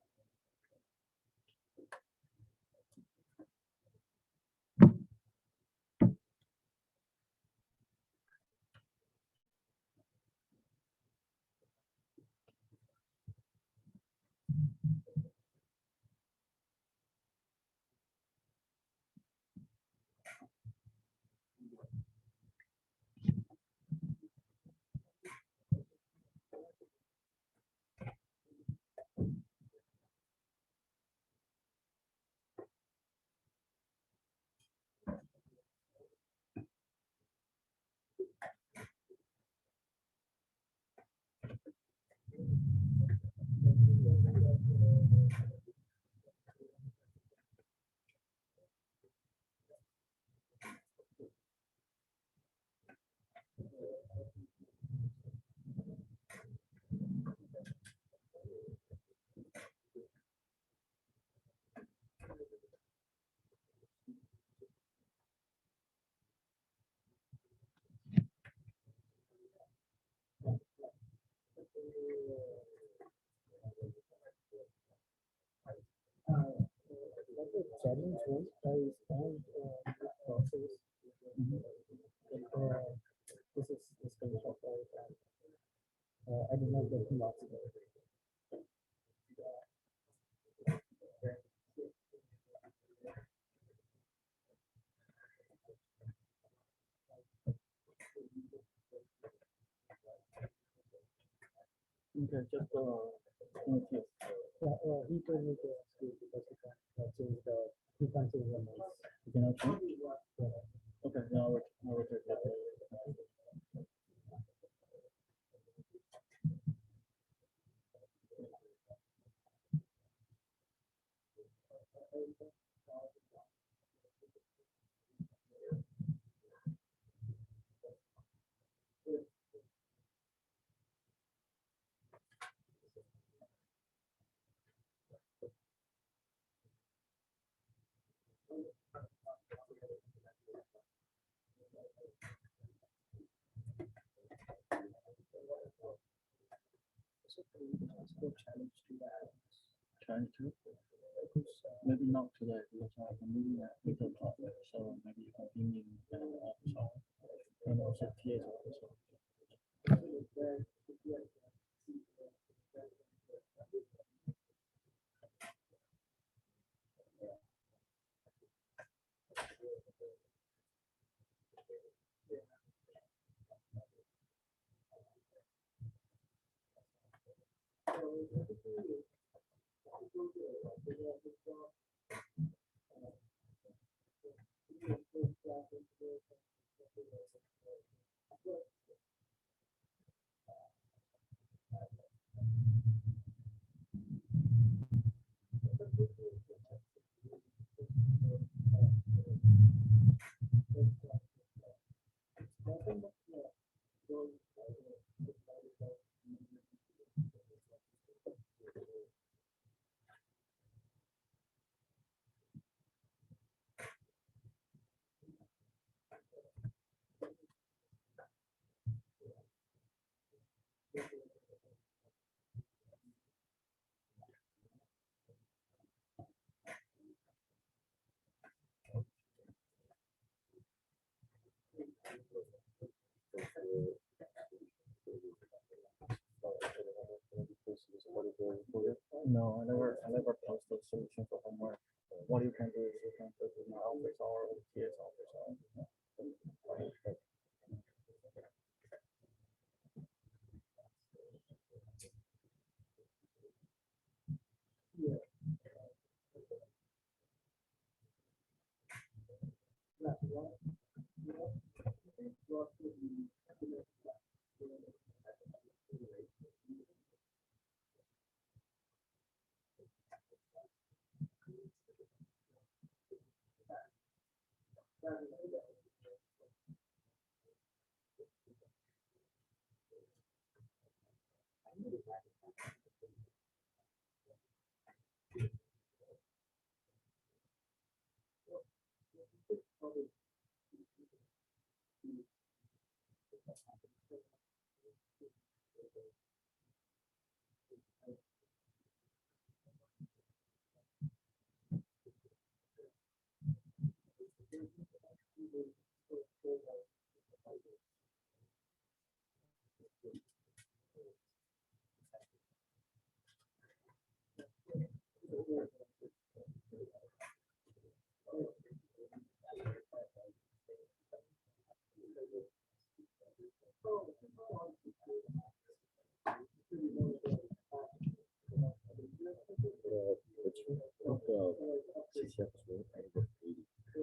scheduling tool that is owned process. This is the screenshot for it. I did not get lots of it. Okay, just Yeah, he told me to ask you because he can't change the noise. you cannot change. Yeah. Okay, now I will take that. Challenge to that. Trying to. Maybe not today because I have a meeting at 8 o'clock. So maybe you can ping me in the office hour. And also TA's office hour. No, I never posted solution for homework. What you can do is you can go to my office or TA's office hour.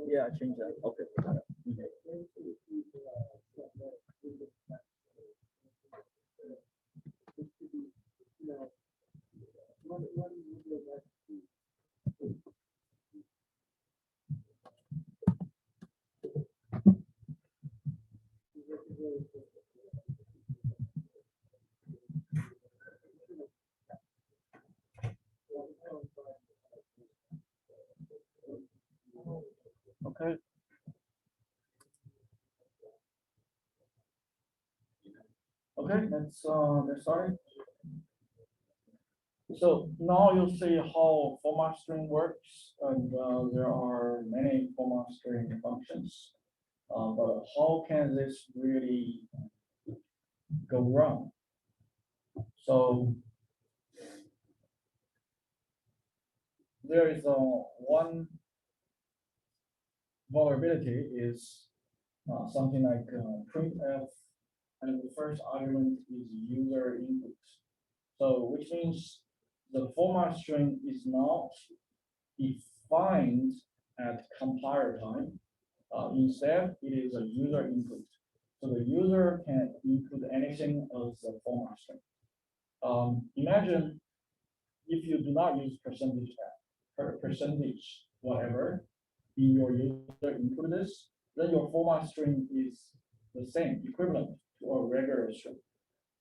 Yeah, I changed that. Okay. Okay. Okay, let's get started. So now you'll see how format string works, and there are many format string functions. But how can this really go wrong? So there is one vulnerability is something like printf, and the first argument is user input. So which means the format string is not defined at compiler time. Instead, it is a user input. So the user can input anything as a format string. Imagine if you do not use percentage whatever in your user input list, then your format string is the same, equivalent to a regular string.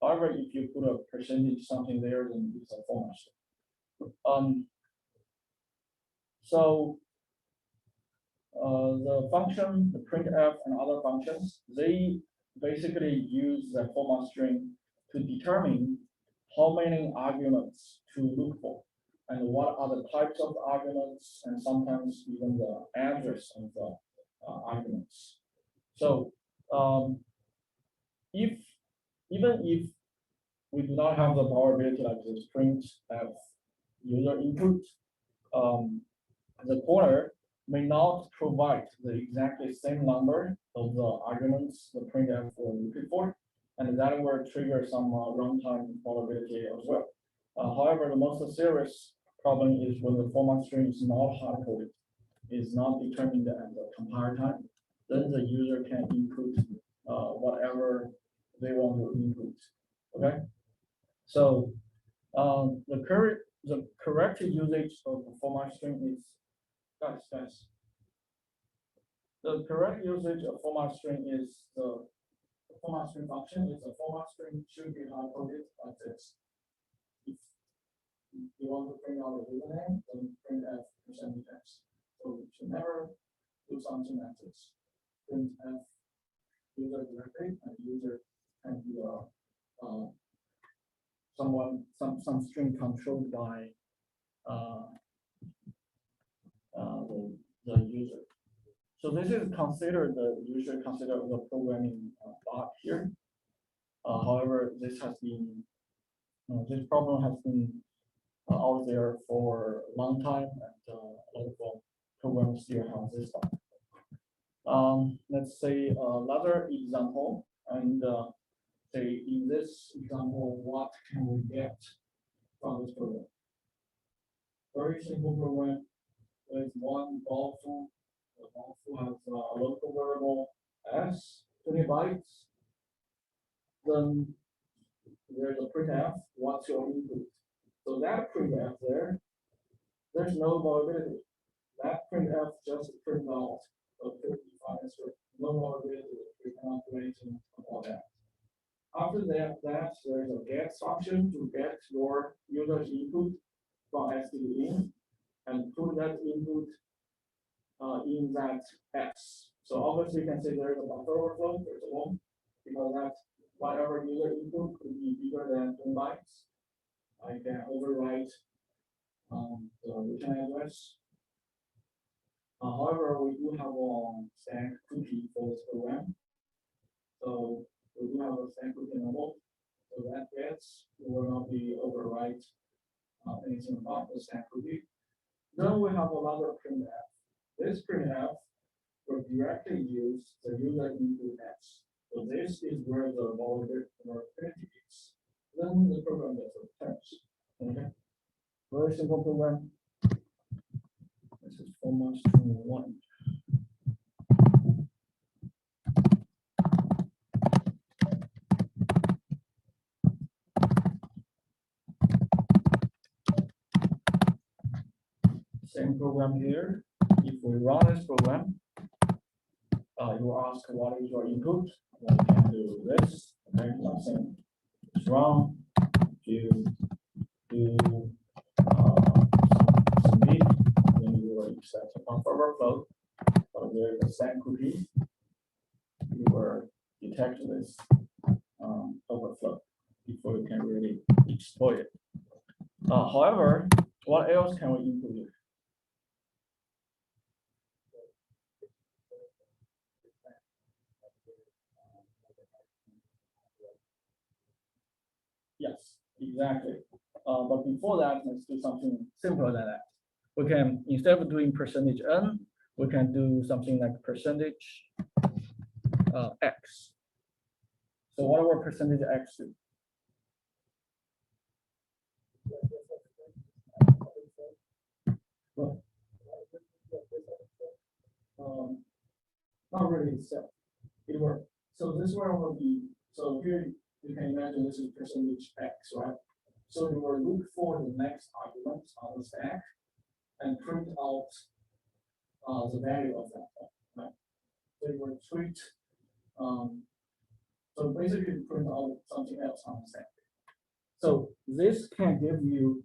However, if you put a percentage something there, then it's a format string. So the function, the printf and other functions, they basically use the format string to determine how many arguments to look for and what are the types of arguments, and sometimes even the address of the arguments. So even if we do not have the vulnerability like this printf user input, the caller may not provide the exactly same number of the arguments the printf will looking for, and that will trigger some runtime vulnerability as well. However, the most serious problem is when the format string is not hard-coded, is not determined at the compile time, then the user can input whatever they want to input. Okay, so the correct usage of the format string is guys. The correct usage of format string is the format string function is a format string should be hard coded like this. If you want to print out a username, then print f %x. So you should never do something like this. Print f user directory, and user can be some string controlled by the user. So this is considered the usually considered the programming bug here. However, this this problem has been out there for a long time, and a lot of programs still have this bug. Let's say another example, and say in this example, what can we get from this program? Very simple program. There's one golful. The golful has a local variable s 20 bytes. Then there's a printf. What's your input? So that printf there's no vulnerability. That printf just print out a 55 string. No vulnerability. We cannot do anything about that. After that, there's a get function to get your user's input from std and put that input in that x. So obviously you can say there's a buffer overflow, there's a one, because that whatever user input could be bigger than 2 bytes. I can overwrite the return address. However, we do have a stack cookie for this program. So we do have a stack cookie enable. So that gets will not be overwrite anything about the stack cookie. Then we have another printf. This printf will directly use the user input x. So this is where the vulnerability is. Then the program gets returns. Okay. Very simple program. This is format string 1. Same program here. If we run this program, you ask what is your input. Then you can do this. Okay, nothing is wrong. You do submit, then you will accept a buffer overflow. So there is a stack cookie. You will detect this overflow before you can really exploit it. However, what else can we include here? Yes, exactly. But before that, let's do something simpler than that. We can, instead of doing percentage n, we can do something like percentage x. So what will percentage x do? Well, not really itself. It will. So this one will be. So here you can imagine this is percentage x, right? So you will look for the next argument on the stack and print out the value of that one, right? So you will treat. So basically, you print out something else on the stack. So this can give you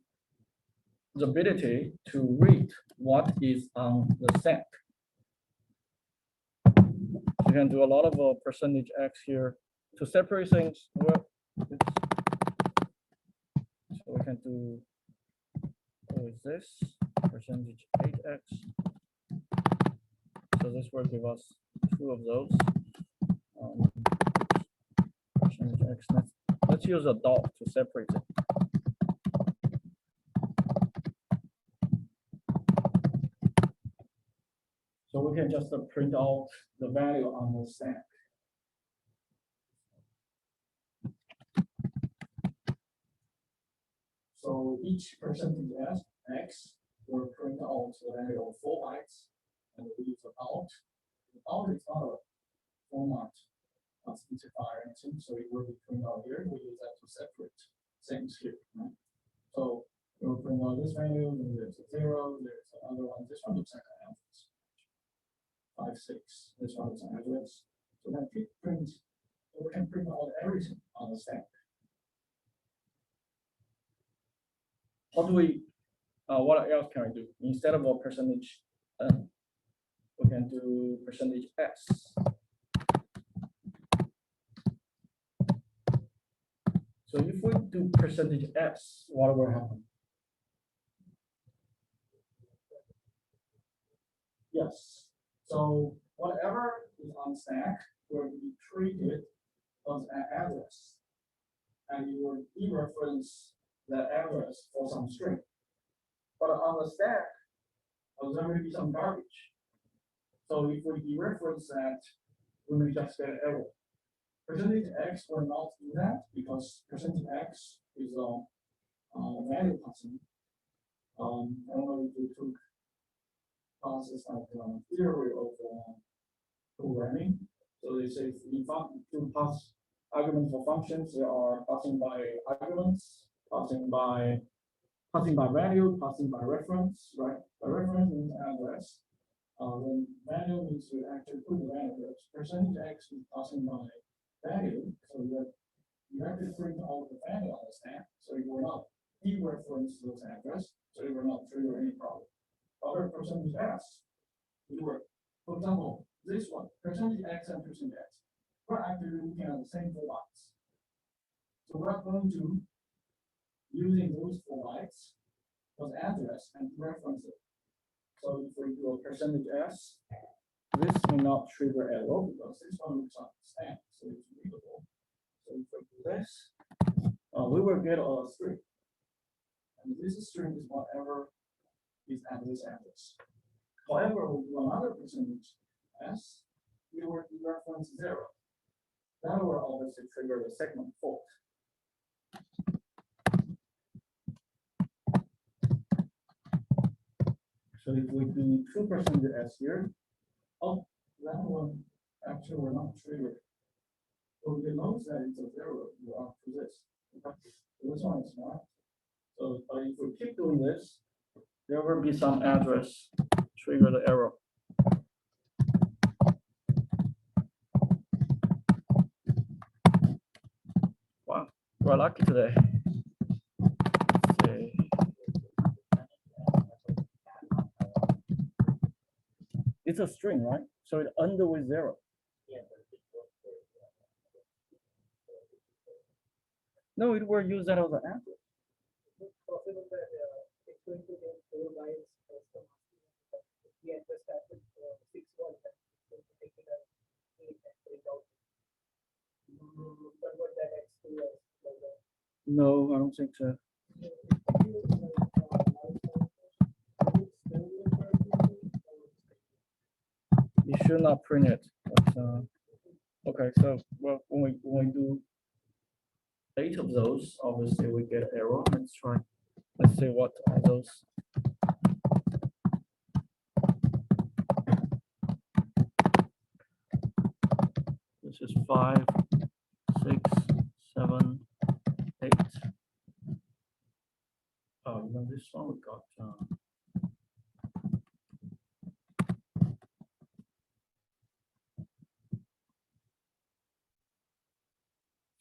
the ability to read what is on the stack. You can do a lot of percentage x here to separate things. Well, so we can do with this percentage 8x. So this will give us two of those. Percentage x. Let's use a dot to separate it. So we can just print out the value on the stack. So each percentage x will print out the value of 4 bytes, and we use the out. The out is not a format specifier anything, so it will be printed out here. We use that to separate things here. Right? So we'll print out this value, then there's a 0, there's another one. This one looks like an address. 5, 6. This one is an address. So then we can print out everything on the stack. How do we? What else can we do? Instead of a percentage n, we can do percentage s. So if we do percentage s, what will happen? Yes. So whatever is on stack will be treated as an address, and you will dereference that address for some string. But on the stack, there will be some garbage. So if we dereference that, we may just get an error. Percentage x will not do that because percentage x is a value passing. I don't know if you took classes like theory of programming. So they say to pass arguments for functions, they are passing by arguments, passing by value, passing by reference, right? By reference means address. Then value means you actually put the value. Percentage x is passing by value, so you have to print out the value on the stack, so you will not dereference those address, so you will not trigger any problem. Other percentage s, you will, for example, this one, percentage x and percentage x, we're actually looking at the same 4 bytes. So we're going to using those 4 bytes as address and reference it. So if we do a percentage s, this may not trigger error because this one looks on the stack, so it's readable. So if we do this, we will get a string. And this string is whatever is at this address. However, we do another percentage s, we will reference 0. That will obviously trigger the segment fault. So if we do 2% s here, oh, that one actually will not trigger. So you notice that it's a 0 after this. Okay. So this one is not. So if we keep doing this, there will be some address trigger the error. Wow, we're lucky today. Let's see. It's a string, right? So it ends with 0. No, it will use that as an address. possible that it's going to get 4 bytes as the masking, but if we enter that with 6 1, then it's going to take it as 8 and take out. Convert that X to as like that. No, I don't think so. You should not print it. But, okay, so well, when we do 8 of those, obviously we get error. Let's try. Let's see what are those. This is 5, 6, 7, 8. Oh, you know, this one we got.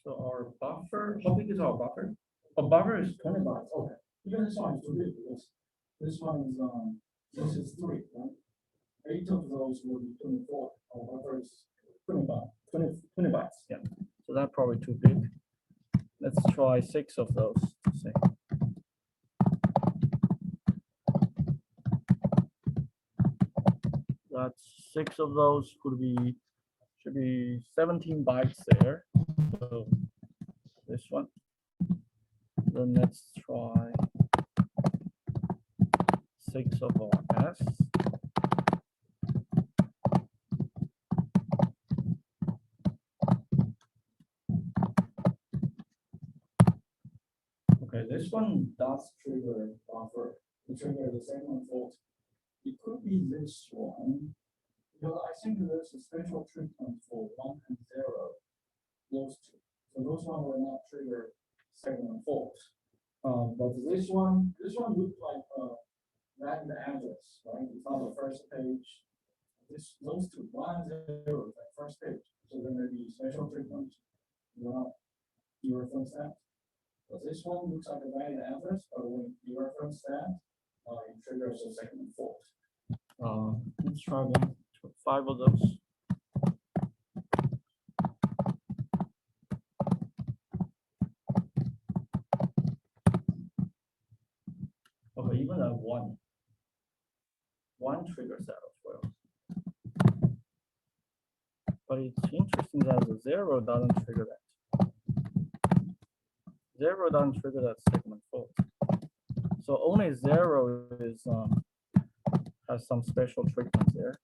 So our buffer, how big is our buffer? A buffer is 20 bytes. Okay. Even this one is too big because this one is, this is 3, right? 8 of those will be 24. Our buffer is 20 bytes. 20 bytes. Yeah. So that's probably too big. Let's try 6 of those to see. That's 6 of those should be 17 bytes there. So this one. Then let's try 6 of our S. Okay, this one does trigger buffer. to trigger the segment fault. It could be this one. Because I think there's a special treatment for 1 and 0. Those two. So those one will not trigger segment fault. But this one looks like random address, right? It's on the first page. Those two, 1 and 0, is the first page. So there may be special treatment. You reference that. But this one looks like a valid address, but when you reference that, it triggers a segment fault. Let's try again. 5 of those. Okay, even a 1. 1 triggers that as well. But it's interesting that the 0 doesn't trigger that. 0 doesn't trigger that segment fault. So only 0 is has some special treatment there.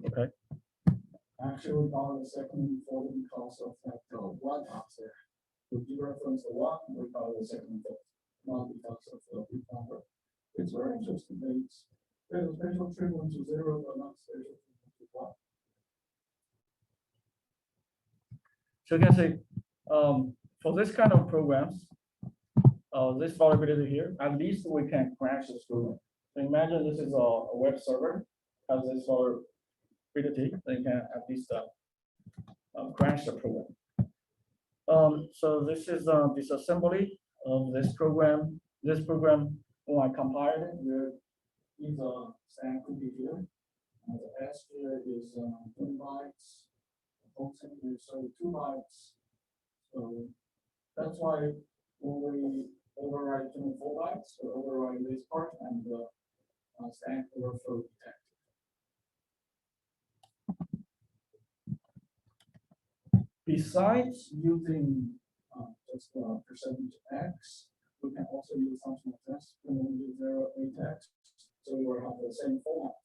Okay. Actually, we call it a segment fault because of that 1 out there. If you reference the 1, we call it a segment fault, not because of the big number. It's very interesting. There's a special treatment to 0, but not special treatment to 1. So you can say, for this kind of programs, this vulnerability here, at least we can crash the program. So imagine this is a web server, has this vulnerability, then you can at least crash the program. So this is disassembly of this program. This program, when I compile it, there is a stack could be here. The S here is 20 bytes. The function is 32 bytes. So that's why when we override 24 bytes, or override this part, and the stack overflow detected. Besides using just percentage X, we can also use something like this. When we use 0, 8X, so we will have the same format.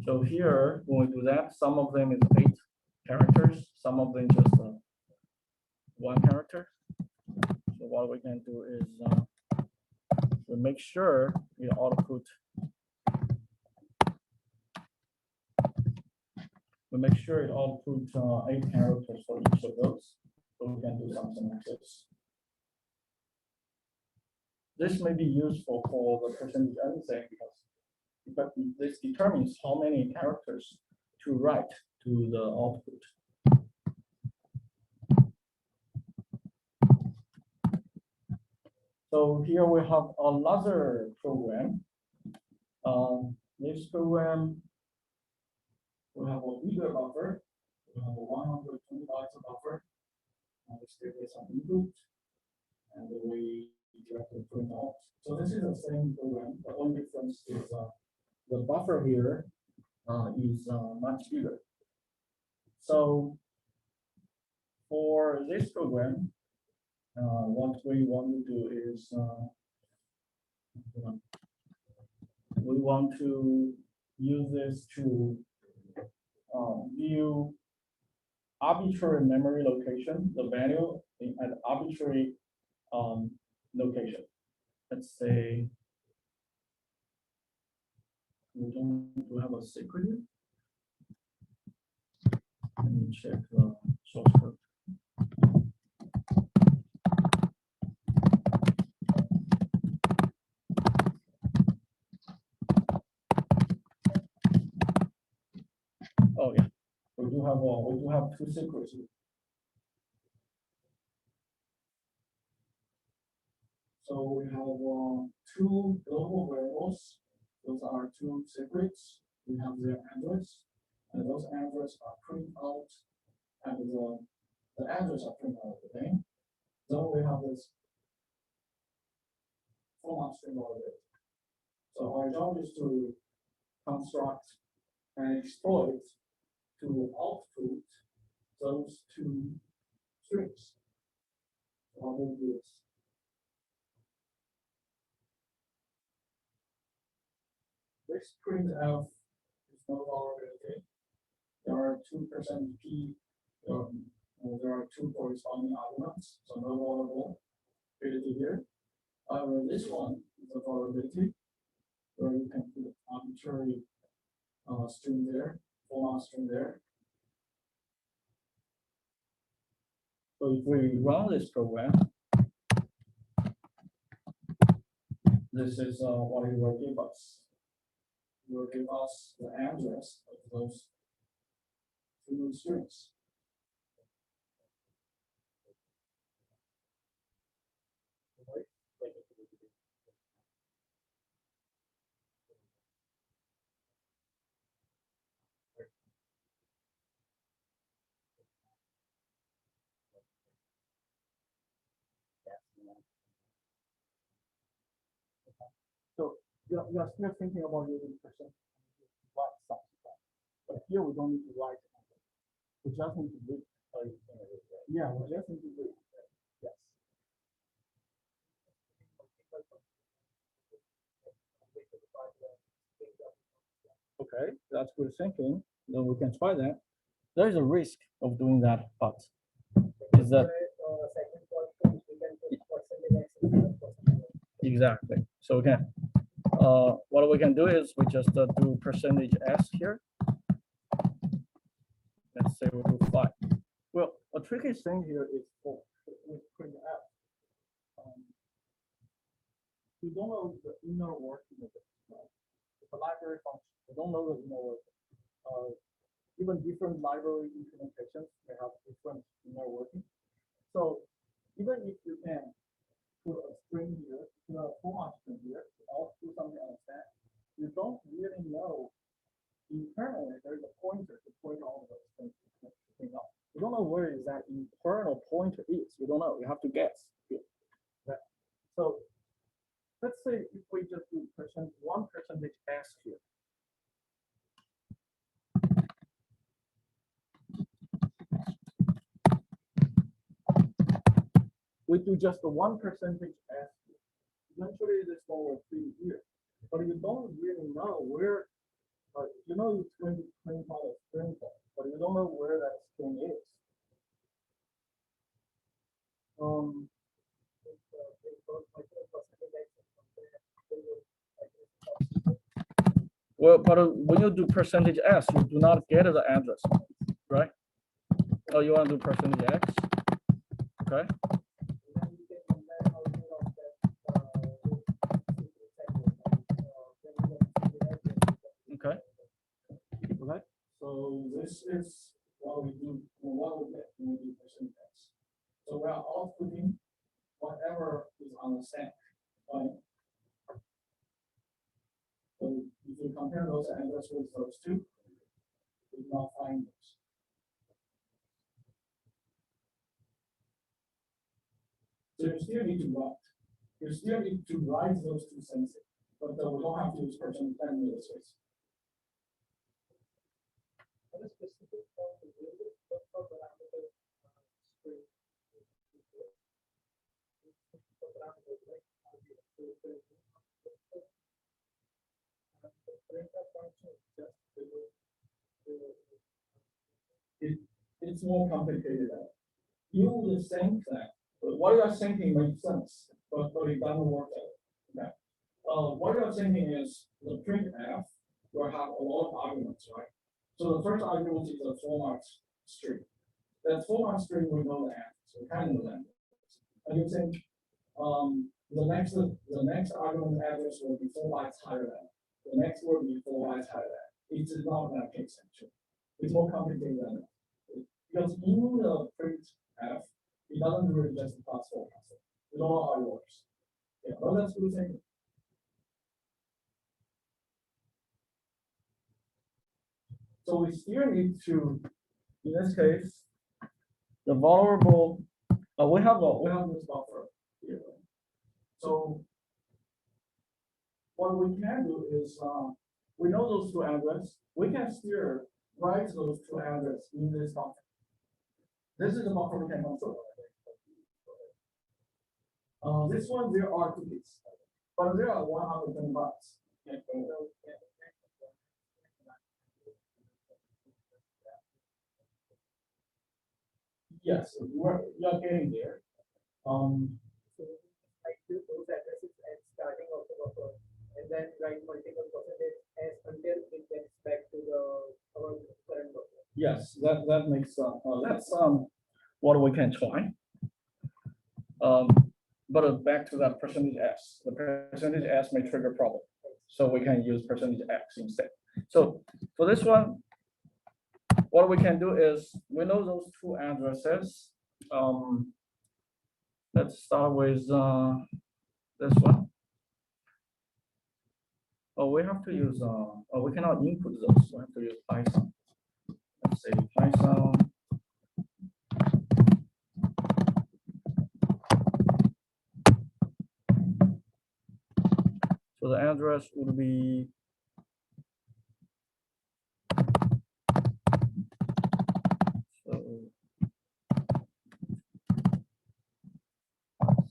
So here, when we do that, some of them is 8 characters, some of them just 1 character. So what we can do is we make sure we output. We make sure it outputs 8 characters for each of those. So we can do something like this. This may be useful for the percentage anything because this determines how many characters to write to the output. So here we have another program. This program we have a bigger buffer, we have a 120 bytes of buffer, and we still get some input, and then we directly print out. So this is the same program. The only difference is the buffer here is much bigger. So for this program, what we want to do is we want to use this to view arbitrary memory location, the value at arbitrary location. Let's say we don't have a secret here. Let me check the source code. Oh yeah, we do have two secrets here. So we have two global variables. Those are two secrets. We have their address, and those addresses are printed out, and the address are printed out. Okay. So we have this format string order. So our job is to construct and exploit to output those two strings. So how do we do this? This printf is no longer okay. There are 2% p. There are two corresponding arguments, so no vulnerability here. However, this one is a vulnerability where you can put arbitrary string there, format string there. So if we run this program, this is what it will give us. It will give us the address of those two strings. So you're still thinking about using percent what substitute, but here we don't need to write. We just need to read. Yeah, we just need to read. Yes. Okay, that's good thinking. Then we can try that. There is a risk of doing that, but is that exactly? So we can. What we can do is we just do percentage s here. Let's say we do 5. Well, a tricky thing here is for printf. You don't know the inner working of it. Right? It's a library function. You don't know the inner working. Even different library implementations may have different inner working. So even if you can put a string here, put a format string here, or do something like that, you don't really know internally there is a pointer to point all of those things. You don't know where is that internal pointer is. You don't know. You have to guess. Right. So let's say if we just do 1% s here. We do just the 1% s. Eventually, this one will be here, but you don't really know where. You know it's going to print out a string, but you don't know where that string is. Well, but when you do percentage s, you do not get the address, right? Oh, you want to do percentage x? Okay. Okay. Okay. So this is what we do. What we get when we do percentage x. So we are outputting whatever is on the stack, right? So if you compare those addresses with those two, we do not find those. So you still need to write. You still need to write those two sentences, but we don't have to use person in this case. What is specific for the parameter string? It's more complicated. You would think that what you are thinking makes sense, but it doesn't work out. Okay. What you are thinking is the printf will have a lot of arguments, right? So the first argument is a format string. That format string we know that, so kind of that. And you think the next argument address will be 4 bytes higher than. The next will be 4 bytes higher than. It is not that case actually. It's more complicated than that. Because in the printf, it doesn't really just pass forecast. We don't know how it works. Yeah, but that's good thing. So we still need to, in this case, the vulnerable. We have this buffer here. So what we can do is we know those two addresses. We can still write those two addresses in this buffer. This is the buffer we can control. This one there are 2 bits, but there are 110 bytes. Yes, you're getting there. So I do those addresses at starting of the buffer, and then write multiple percentage as until it gets back to our current buffer. Yes, that makes that's what we can try. But back to that percentage s. The percentage s may trigger problem, so we can use percentage x instead. So for this one, what we can do is we know those two addresses. Let's start with this one. Oh, we have to use we cannot input those. We have to use Python. Let's say Python. So the address would be so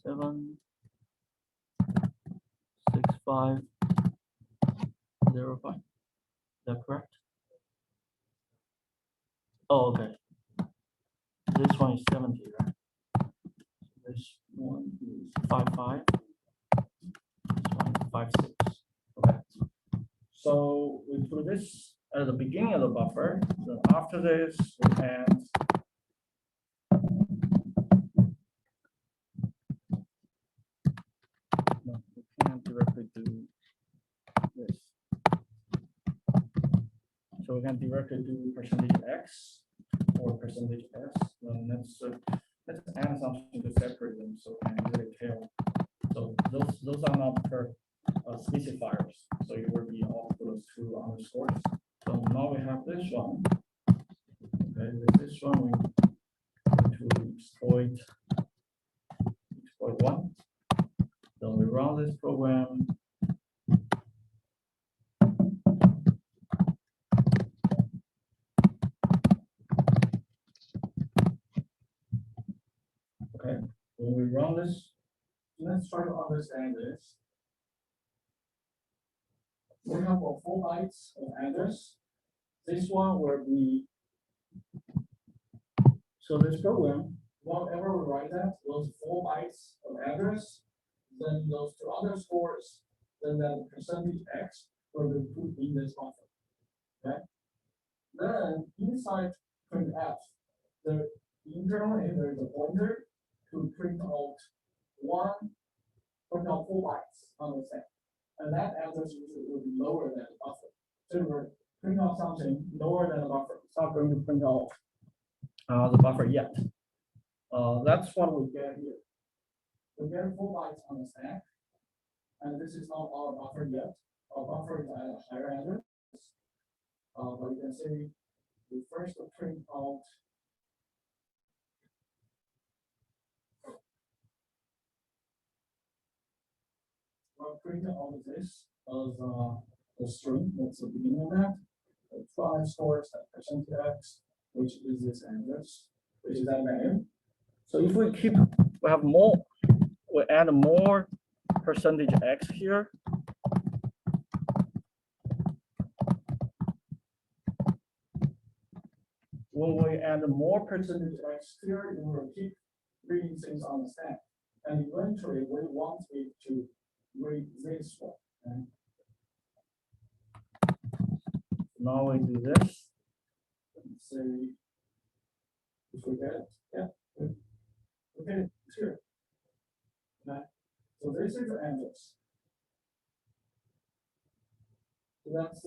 76505. Is that correct? Oh, okay. This one is 70, right? This one is 55. This one is 56. Okay. So we put this at the beginning of the buffer. So after this, we add no, we can't directly do this. So we can directly do percentage x or percentage s. Then let's add something to separate them so we can easily tell. So those are not per specifiers. So it will be all those two underscores. So now we have this one. Okay, this one we go to exploit 1. Then we run this program. Okay, when we run this, let's try to understand this. We have 4 bytes of address. This one will be, so this program, whenever we write that, those 4 bytes of address, then those 2 underscores, then that percentage x will be put in this buffer. Okay. Then inside printf, the internally there is a pointer to print out 4 bytes on the set. And that address usually will be lower than the buffer. So we're printing out something lower than the buffer. It's not going to print out the buffer yet. That's what we get here. We get 4 bytes on the stack. And this is not our buffer yet. Our buffer is at a higher address. But you can see we first print out printing out this as a string. That's the beginning of that. The 5 stores that percent x, which is this address, which is that value. So if we have more, we add more percentage X here. When we add more percentage x here, we will keep reading things on the stack. And eventually we want it to read this one. Okay? Now we do this. Let's say, if we get it, yeah, okay, it's here. Okay, so this is the address. So that's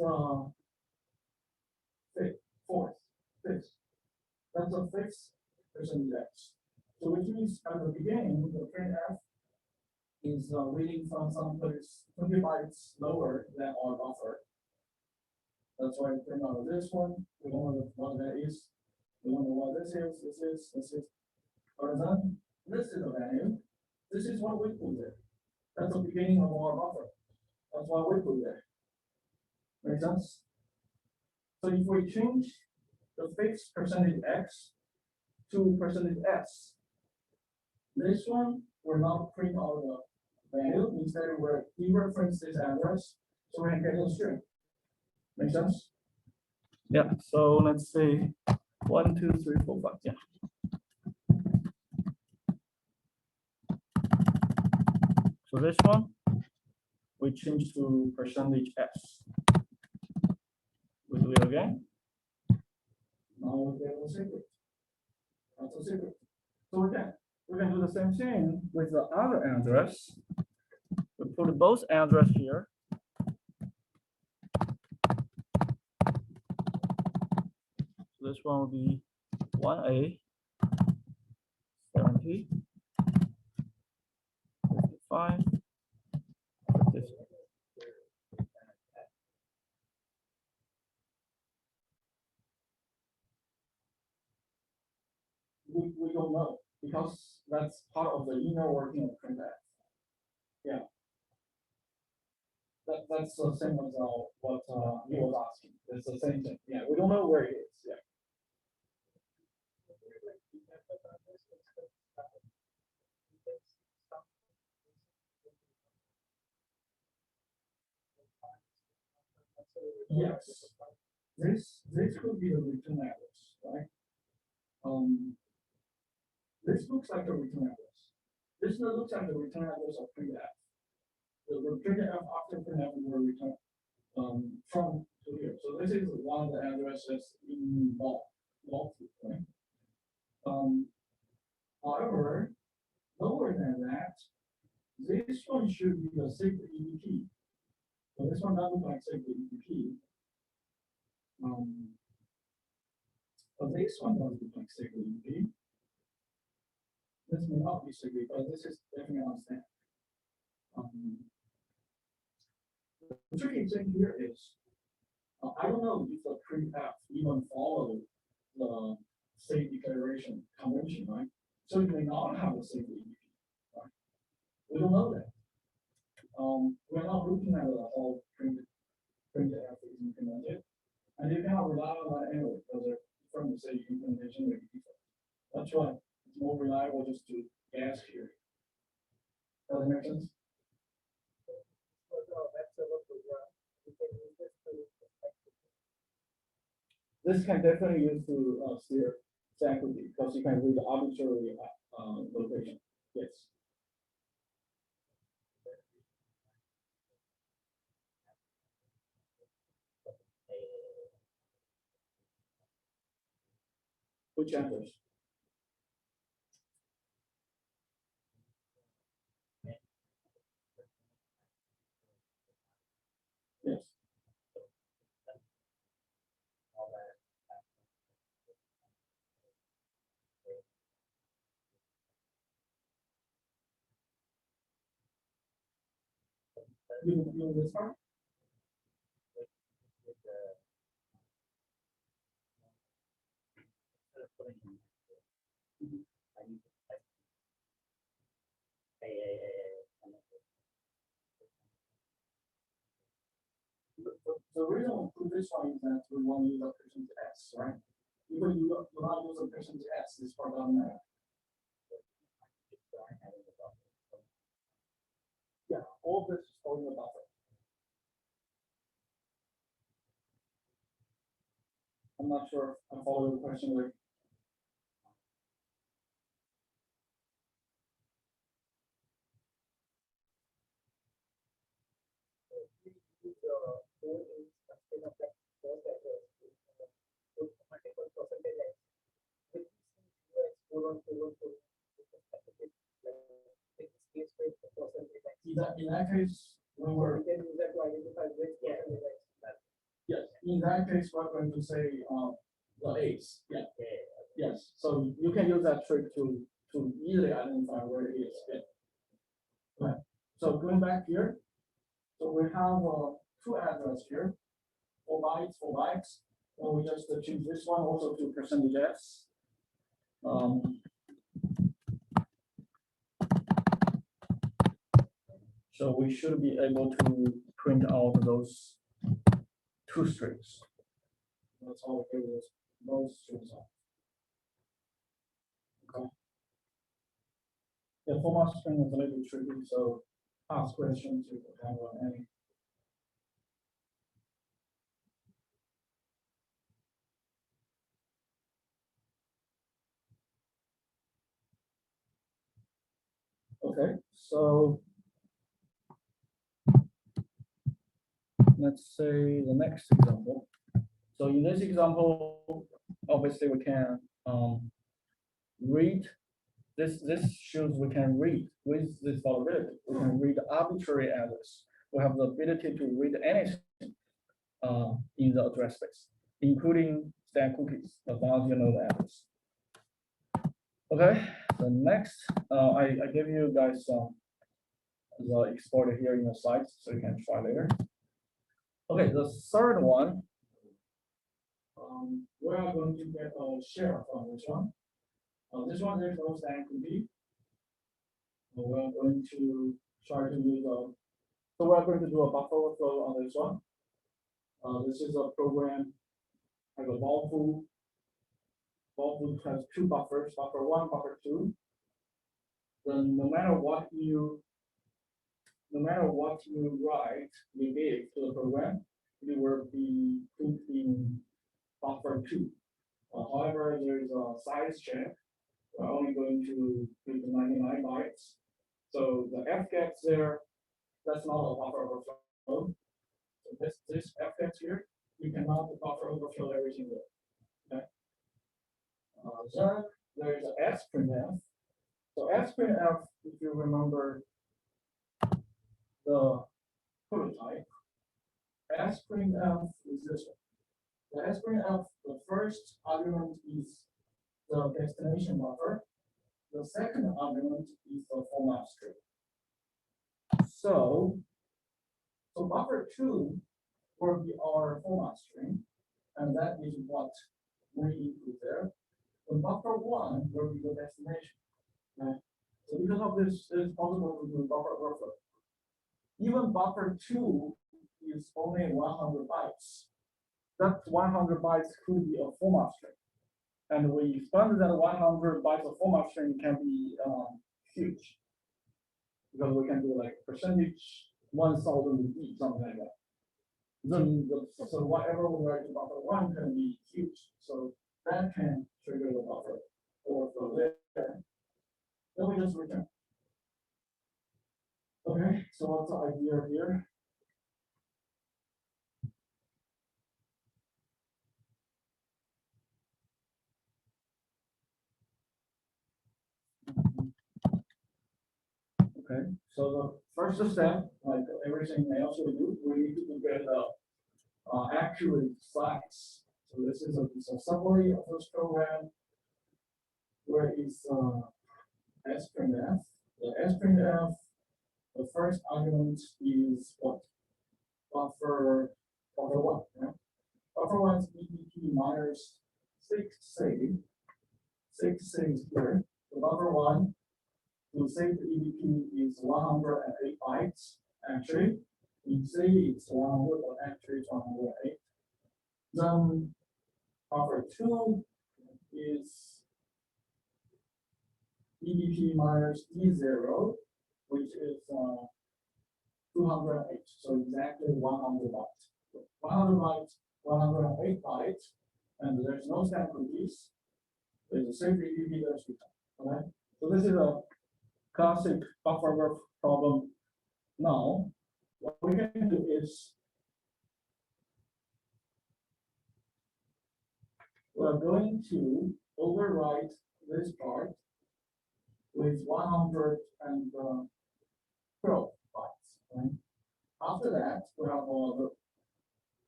fifth. That's a fifth percentage x. So which means at the beginning, the printf is reading from some place 20 bytes lower than our buffer. That's why we print out this one. We don't know what that is. We don't know what this is. This is. For example, this is the value. This is what we put there. That's the beginning of our buffer. That's what we put there. Make sense? So if we change the fixed percentage x to percentage s, this one will not print out the value. Instead, we're dereference this address, so we can get a string. Make sense? Yeah. So let's say 1, 2, 3, 4, 5. Yeah. So this one we change to percentage s. We do it again. Now we get a secret. That's a secret. So again, we can do the same thing with the other address. We put both address here. So this one will be 1A, 70, 55, 56. We don't know because that's part of the inner working of printf. Yeah. That's the same as what he was asking. It's the same thing. Yeah, we don't know where it is. Yeah. Yes. This could be the return address, right? This looks like a return address. This looks like the return address of printf. The printf after printf will return from to here. So this is one of the addresses in vault, right? However, lower than that, this one should be the secret EDP. So this one doesn't look like secret EDP. But this one doesn't look like secret EDP. This may not be secret, but this is definitely on stack. The tricky thing here is, I don't know if the printf even follow the state declaration convention, right? So it may not have a secret EDP, right? We don't know that. We're not looking at the whole printf is implemented, and you cannot rely on that anyway, because from the state implementation will be different. That's why it's more reliable just to guess here. Does that make sense? This can definitely use to steer equity because you can read the arbitrary location. Yes. Which address? Yes. You this part? the reason we put this one is that we want to use a percentage S, right? Even you do not use a percentage S, this part doesn't matter. Yeah, all this is stored in the buffer. I'm not sure if I follow the question with. In that case, we were. Yes, in that case, we're going to say the A's. Yeah. Yes. So you can use that trick to easily identify where it is. Yeah. Right. So going back here, so we have two addresses here, 4 bytes, 4 bytes. And we just change this one also to percentage S. So we should be able to print out those two strings. That's all it is. Those strings are. Okay. The format string is a little tricky, so ask questions if you have any. Okay, so let's say the next example. So in this example, obviously we can read this. This shows we can read with this vulnerability. We can read arbitrary address. We have the ability to read anything in the address space, including stack cookies, as long as you know the address. Okay, the next, I gave you guys the exploiter here in the slides, so you can try later. Okay, the third one, we are going to get a share from this one. This one there's no stack cookie. We're going to try to use so we're going to do a buffer overflow on this one. This is a program like a ball pool. Ball pool has two buffers, buffer 1, buffer 2. Then no matter what you write, you give to the program, it will be put in buffer 2. However, there is a size check. We're only going to put 99 bytes. So the F gets there, that's not a buffer overflow. So this F gets here, you cannot buffer overflow everything there. Okay. Then there's an S printf. So S printf, if you remember the prototype, S printf is this one. The S printf, the first argument is the destination buffer. The second argument is the format string. So buffer 2 will be our format string, and that is what we input there. The buffer 1 will be the destination. Right? So because of this, it's possible to do buffer overflow. Even buffer 2 is only 100 bytes. That 100 bytes could be a format string. And we expand that 100 bytes of format string can be huge. Because we can do like percentage 1000 B, something like that. Then so whatever we write to buffer 1 can be huge. So that can trigger the buffer overflow there. Then we just return. Okay, so what's the idea here? Okay, so the first step, like everything else we do, we need to get accurate size. So this is a summary of this program where is sprintf. The sprintf, the first argument is what? Buffer 1. Right? Buffer 1's EBP minus 6 sig. 6 sig here. The buffer 1 to save the EBP is 108 bytes. Actually, in C it's 100, but actually it's 108. Then buffer 2 is EDP minus D0, which is 208, so exactly 100 bytes. 100 bytes, 108 bytes, and there's no stack cookies. There's a safe EDP that's returned. Okay, so this is a classic buffer overflow problem. Now, what we can do is we're going to overwrite this part with 112 bytes. Right? After that, we have the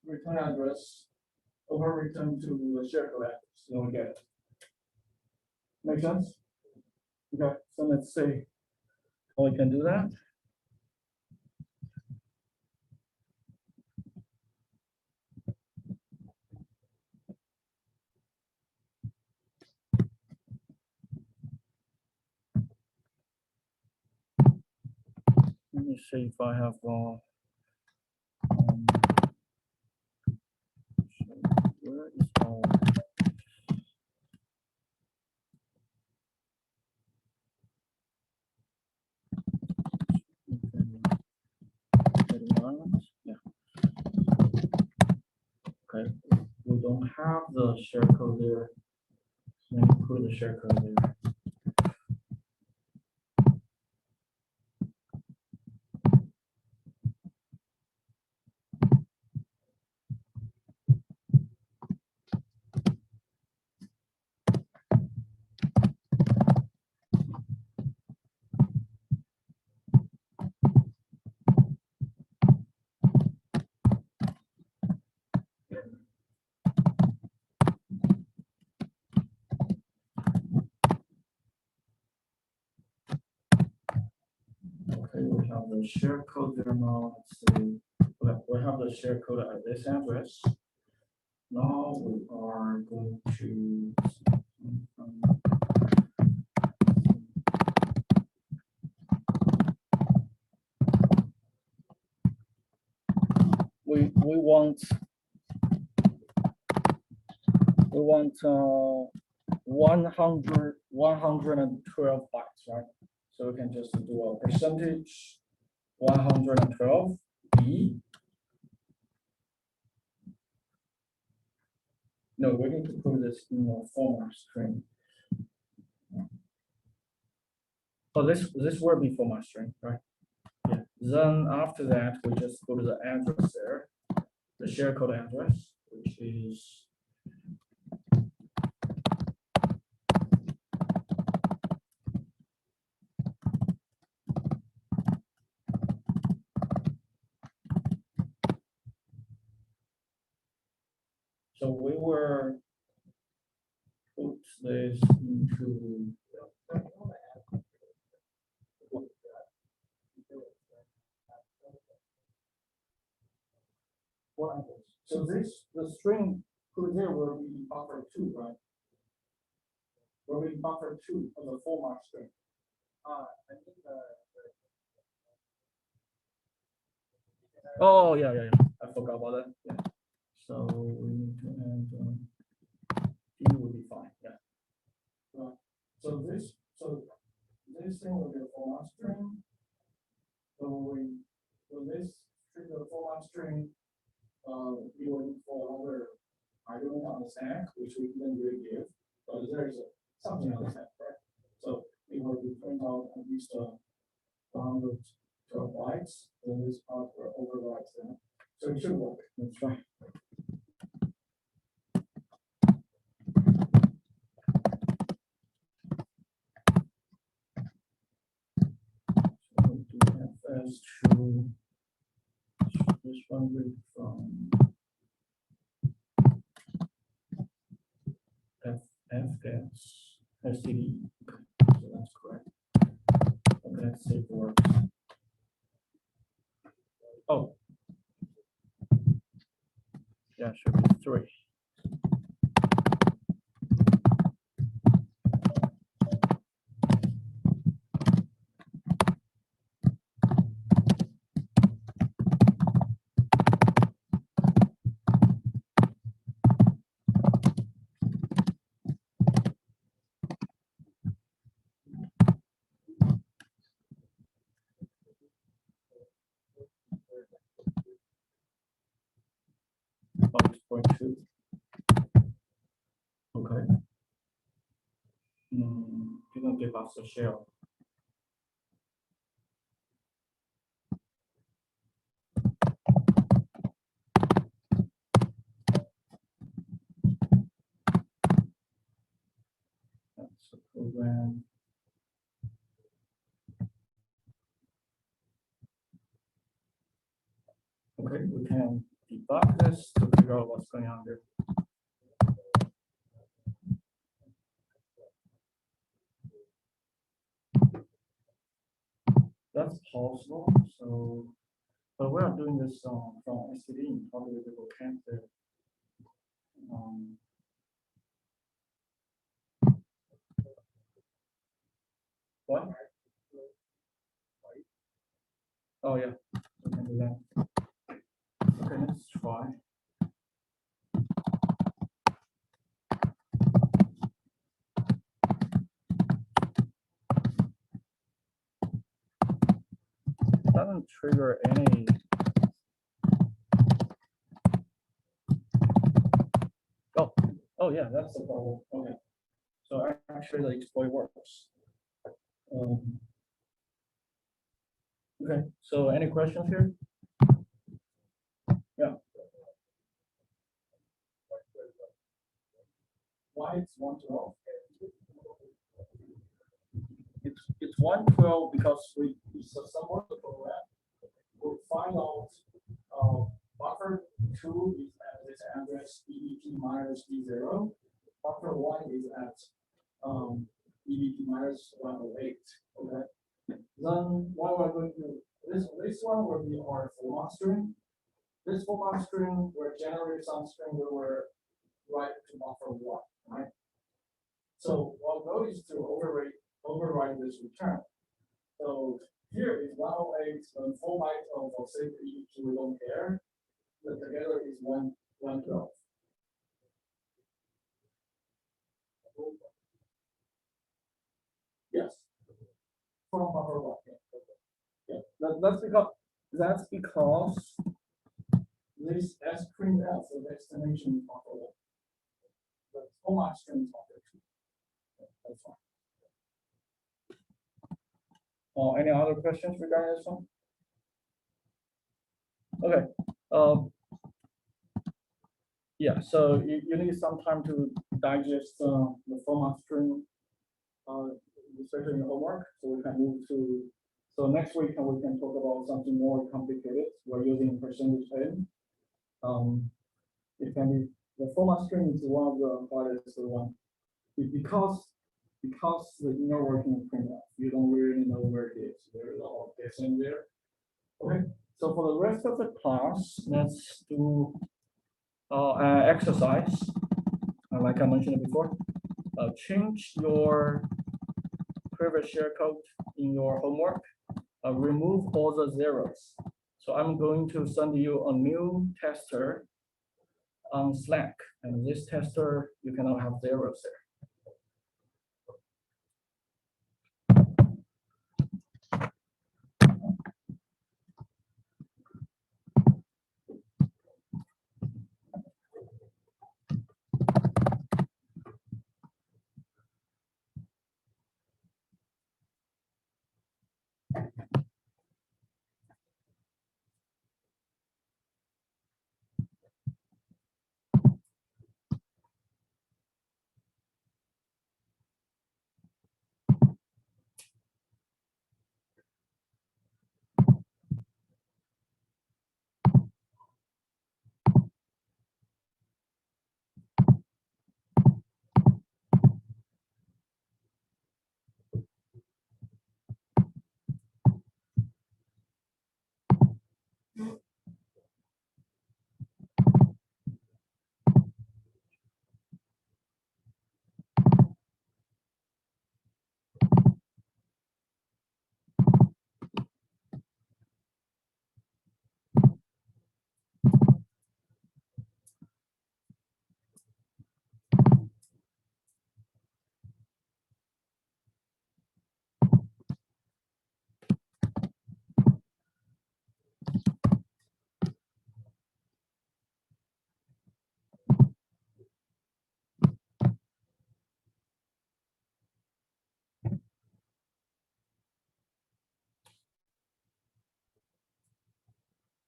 return address overwritten to the Shellcode address. So we get it. Make sense? Okay, so let's see how we can do that. Let me see if I have so where is our yeah. Okay, we don't have the Shellcode there. Let me put the Shellcode there. Okay, we have the Shellcode there now. Let's see. We have the Shellcode at this address. Now we are going to we want 112 bytes, right? So we can just do a percentage 112 B. No, we need to put this in a format string. Oh, this will be format string, right? Yeah. Then after that, we just go to the address there, the Shellcode address, which is so we were put this into so this the string put there will be buffer 2, right? Will be buffer 2 of the format string. I think oh yeah. I forgot about that. Yeah. So we need to add D will be fine. Yeah. So this thing will be a format string. So this string the format string you will need for other argument on the stack, which we didn't really give, but there's something on the stack, right? So it will be print out at least 112 bytes, then this part will overwrite them. So it should work. That's right. So we do fs2. This one will from f gets std. So that's correct. Okay, let's see if it works. Oh, yeah, should be 3. 0.2. Okay. Didn't give us a shell. That's a program. Okay, we can debug this to figure out what's going on there. That's possible. So, but we are doing this from STD. Probably we will cancel. What? Oh yeah, we can do that. Okay, let's try. It doesn't trigger any. Oh yeah, that's the problem. Okay, so actually the exploit works. Okay, so any questions here? Yeah. Why it's 112? It's 112 because So somewhere the program will find out buffer 2 is at this address EBP minus B0. Buffer 1 is at EBP minus 108. Okay. Then what we're going to this one will be our format string. This format string will generate some string we will write to buffer 1, right? So our goal is to override this return. So here is 108 and 4 bytes of save EBP, we don't care. But together is 112. Yes. From buffer 1. Yeah. that's because This S printf is destination buffer 1. The format string is buffer 2. That's fine. Any other questions regarding this one? Okay. Yeah, so you need some time to digest the format string, especially in the homework. So we can move to, so next week we can talk about something more complicated. We're using percentage n. It can be, the format string is one of the hardest one. Because the inner working printf, you don't really know where it is. There's a lot of guessing there. Okay, so for the rest of the class, let's do exercise. Like I mentioned before, change your previous share code in your homework. Remove all the zeros. So I'm going to send you a new tester on Slack, and this tester you cannot have zeros there.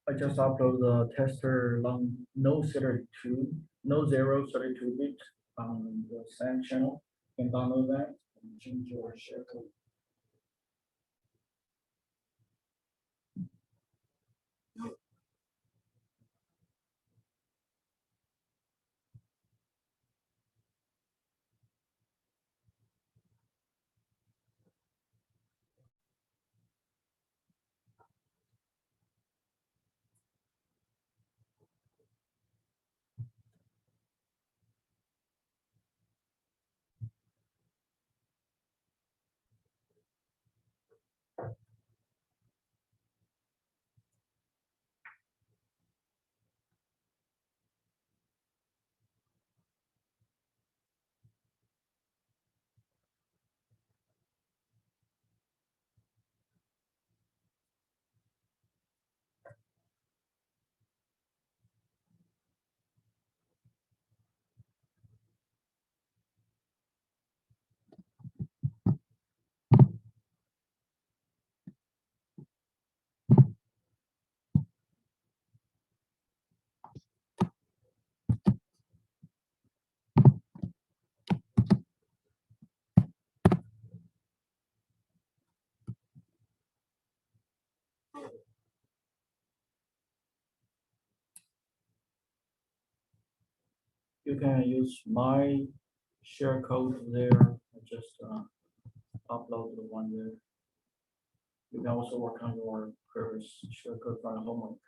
I just upload the tester long no 32, no 32-bit on the same channel. You can download that and change your share code. You can use my share code there. I just upload the one there. You can also work on your previous share code from the homework.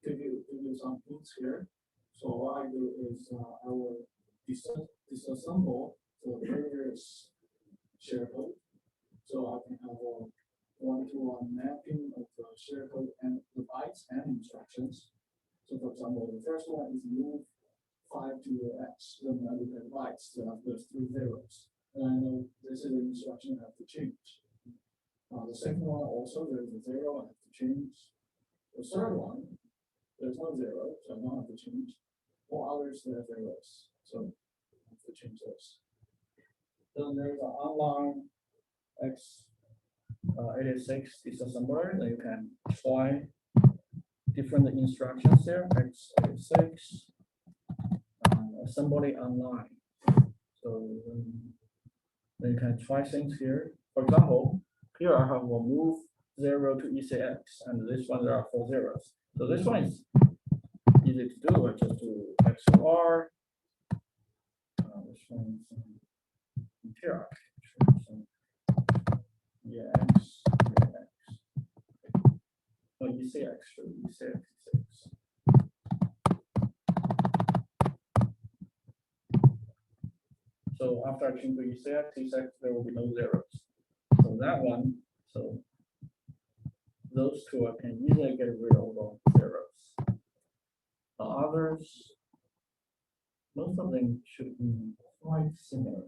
Give you some hints here. So what I do is I will disassemble the various share code. So I can have a one-to-one mapping of the share code and the bytes and instructions. So for example, the first one is move 5 to X, then I look at bytes, there's 3 zeros. And I know this is the instruction I have to change. The second one also, there's a 0 I have to change. The third one, there's no 0, so I don't have to change. All others, there are zeros, so I have to change those. Then there's an online x86 disassembler that you can try different instructions there, x86 assembly online. So then you can try things here. For example, here I have a move 0 to ECX, and this one there are 4 zeros. So this one is easy to do. I just do XOR. This one is interior. EX, oh, ECX, ECX. So after I change to ECX, there will be no zeros. So that one, so those two I can easily get rid of all zeros. The others, most of them should be quite similar.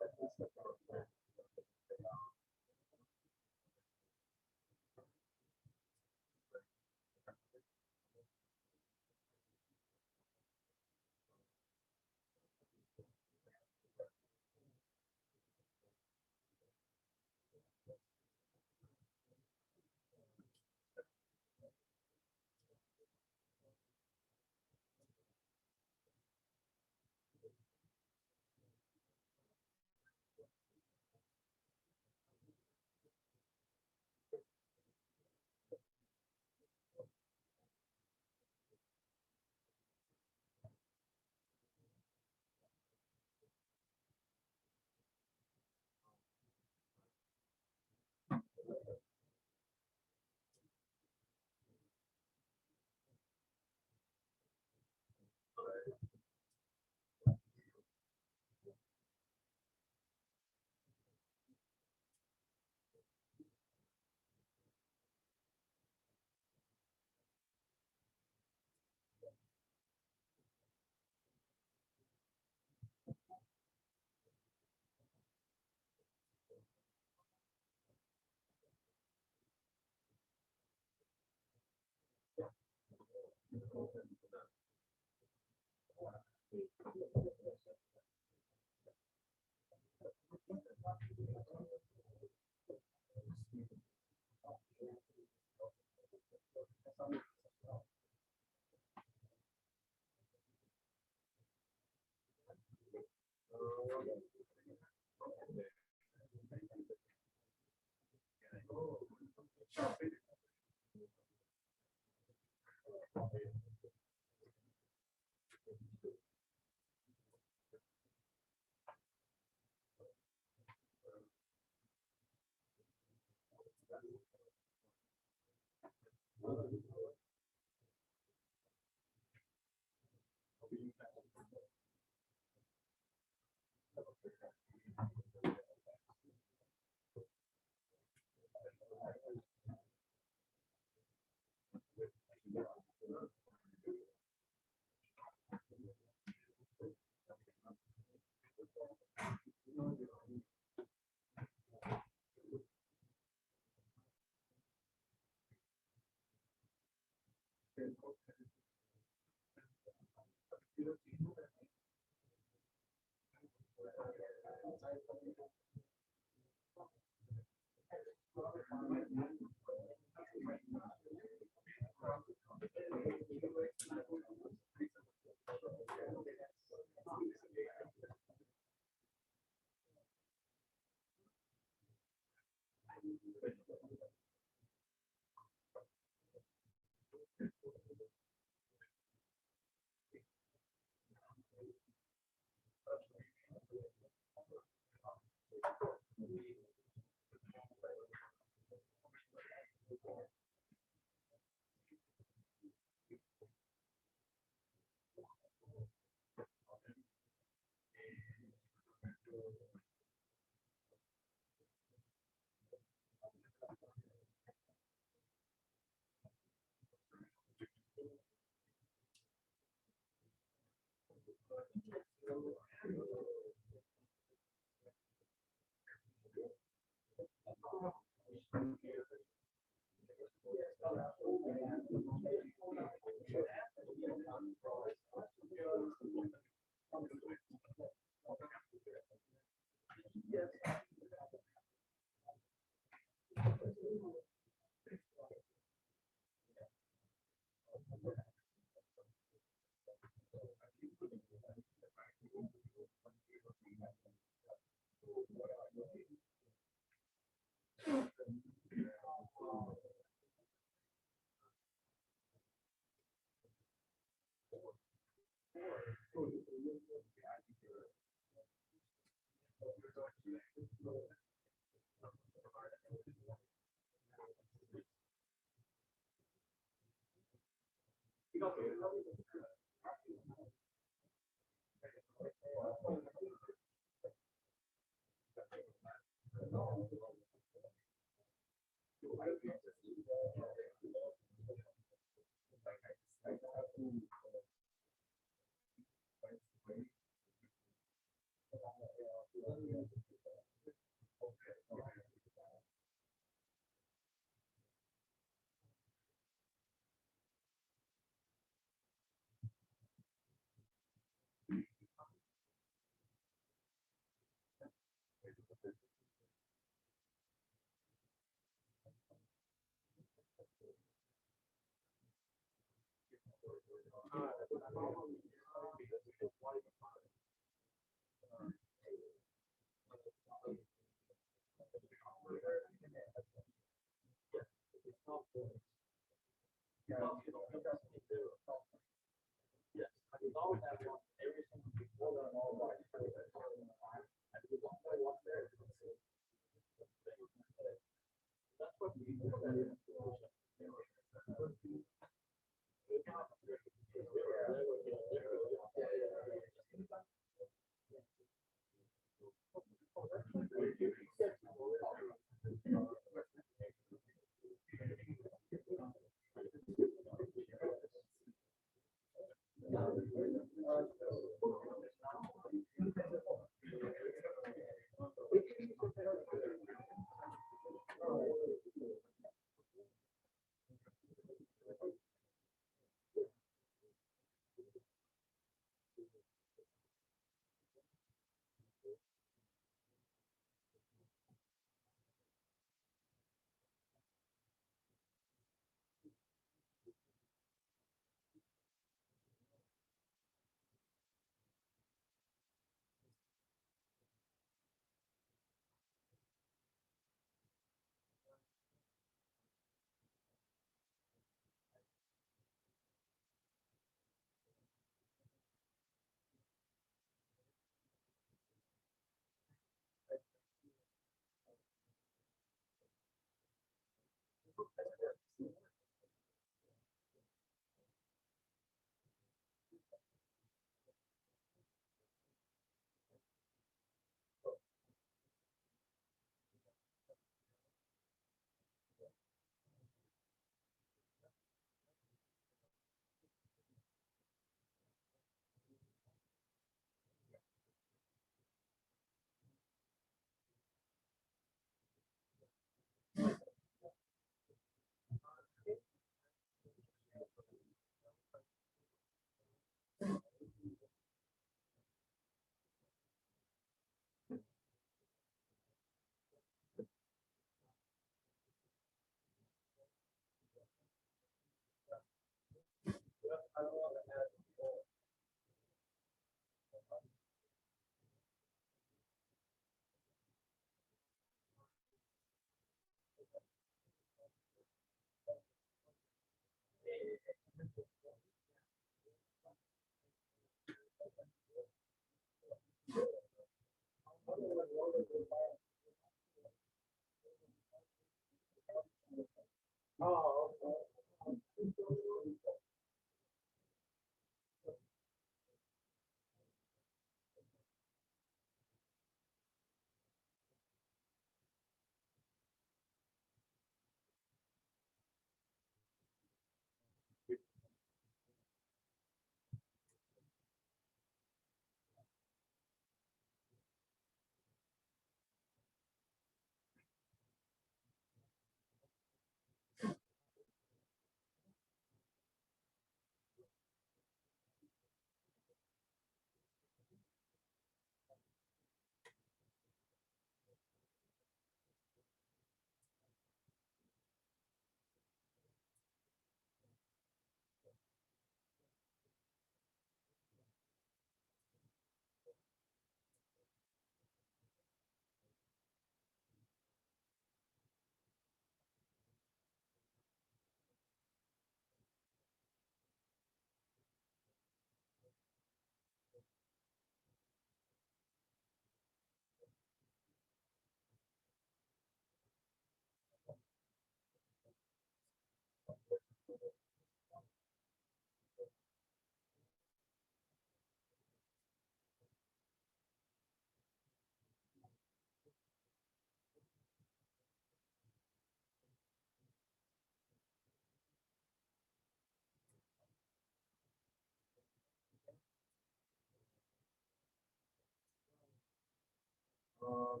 What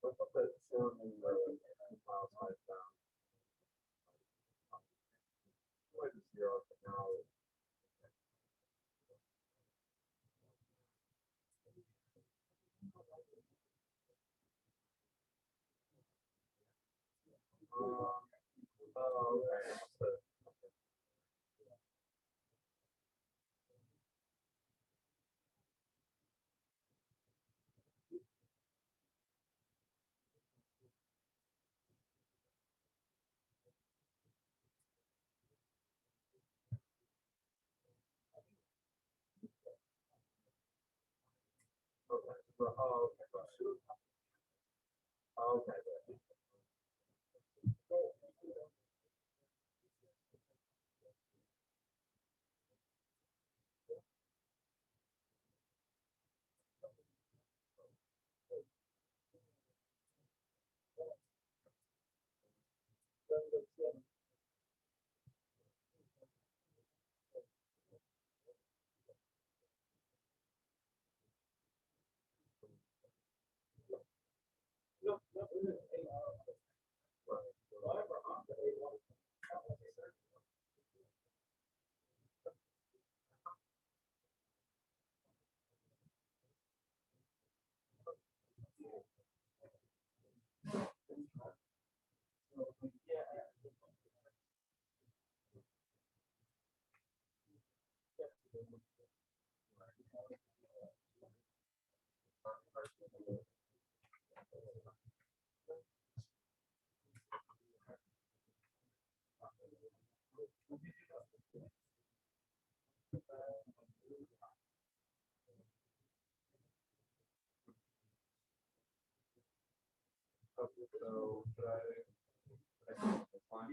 about that shortening the file size down? Like 0 now. Oh, okay. Okay. So, should I define?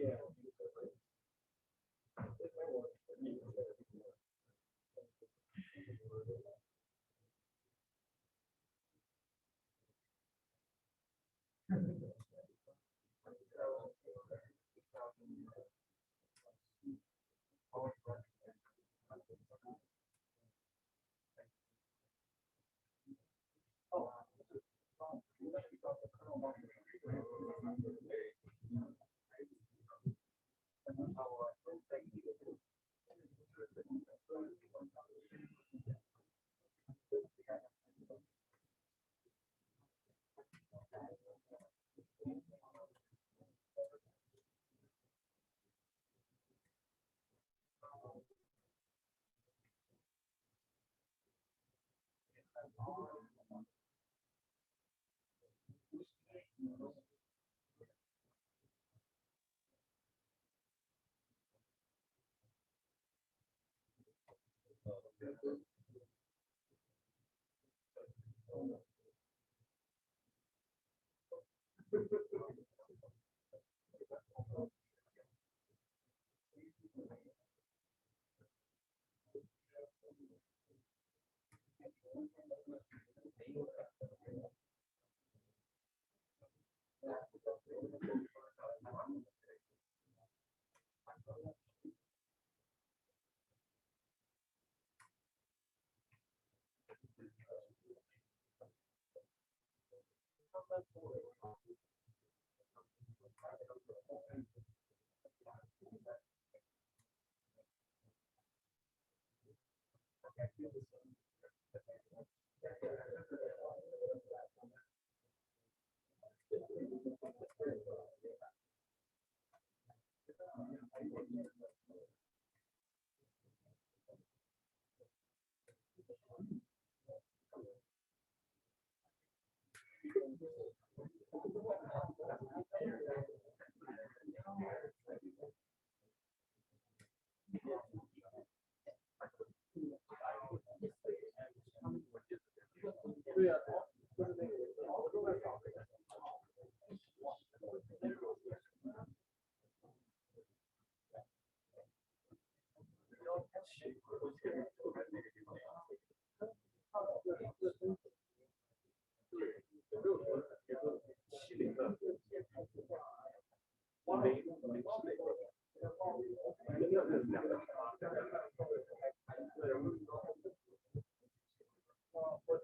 Yeah.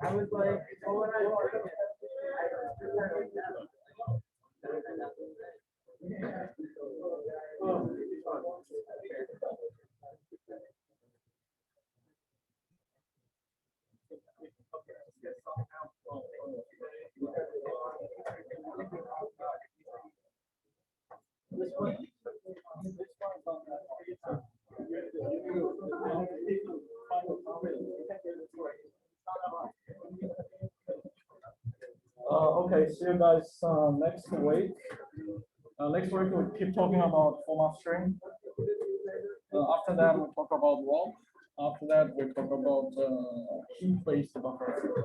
I was like, oh, when I Okay, see you guys next week. Next week we keep talking about format string. After that we talk about rock. After that we talk about key-based buffer.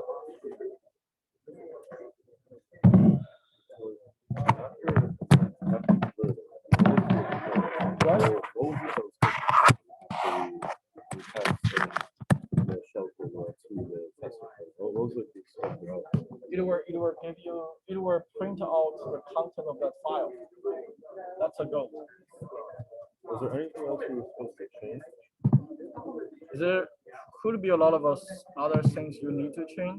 What was the shellcode to the specifiers? What was it? It will print out the content of that file. That's a goal. Was there anything else we were supposed to change? There could be a lot of other things you need to change.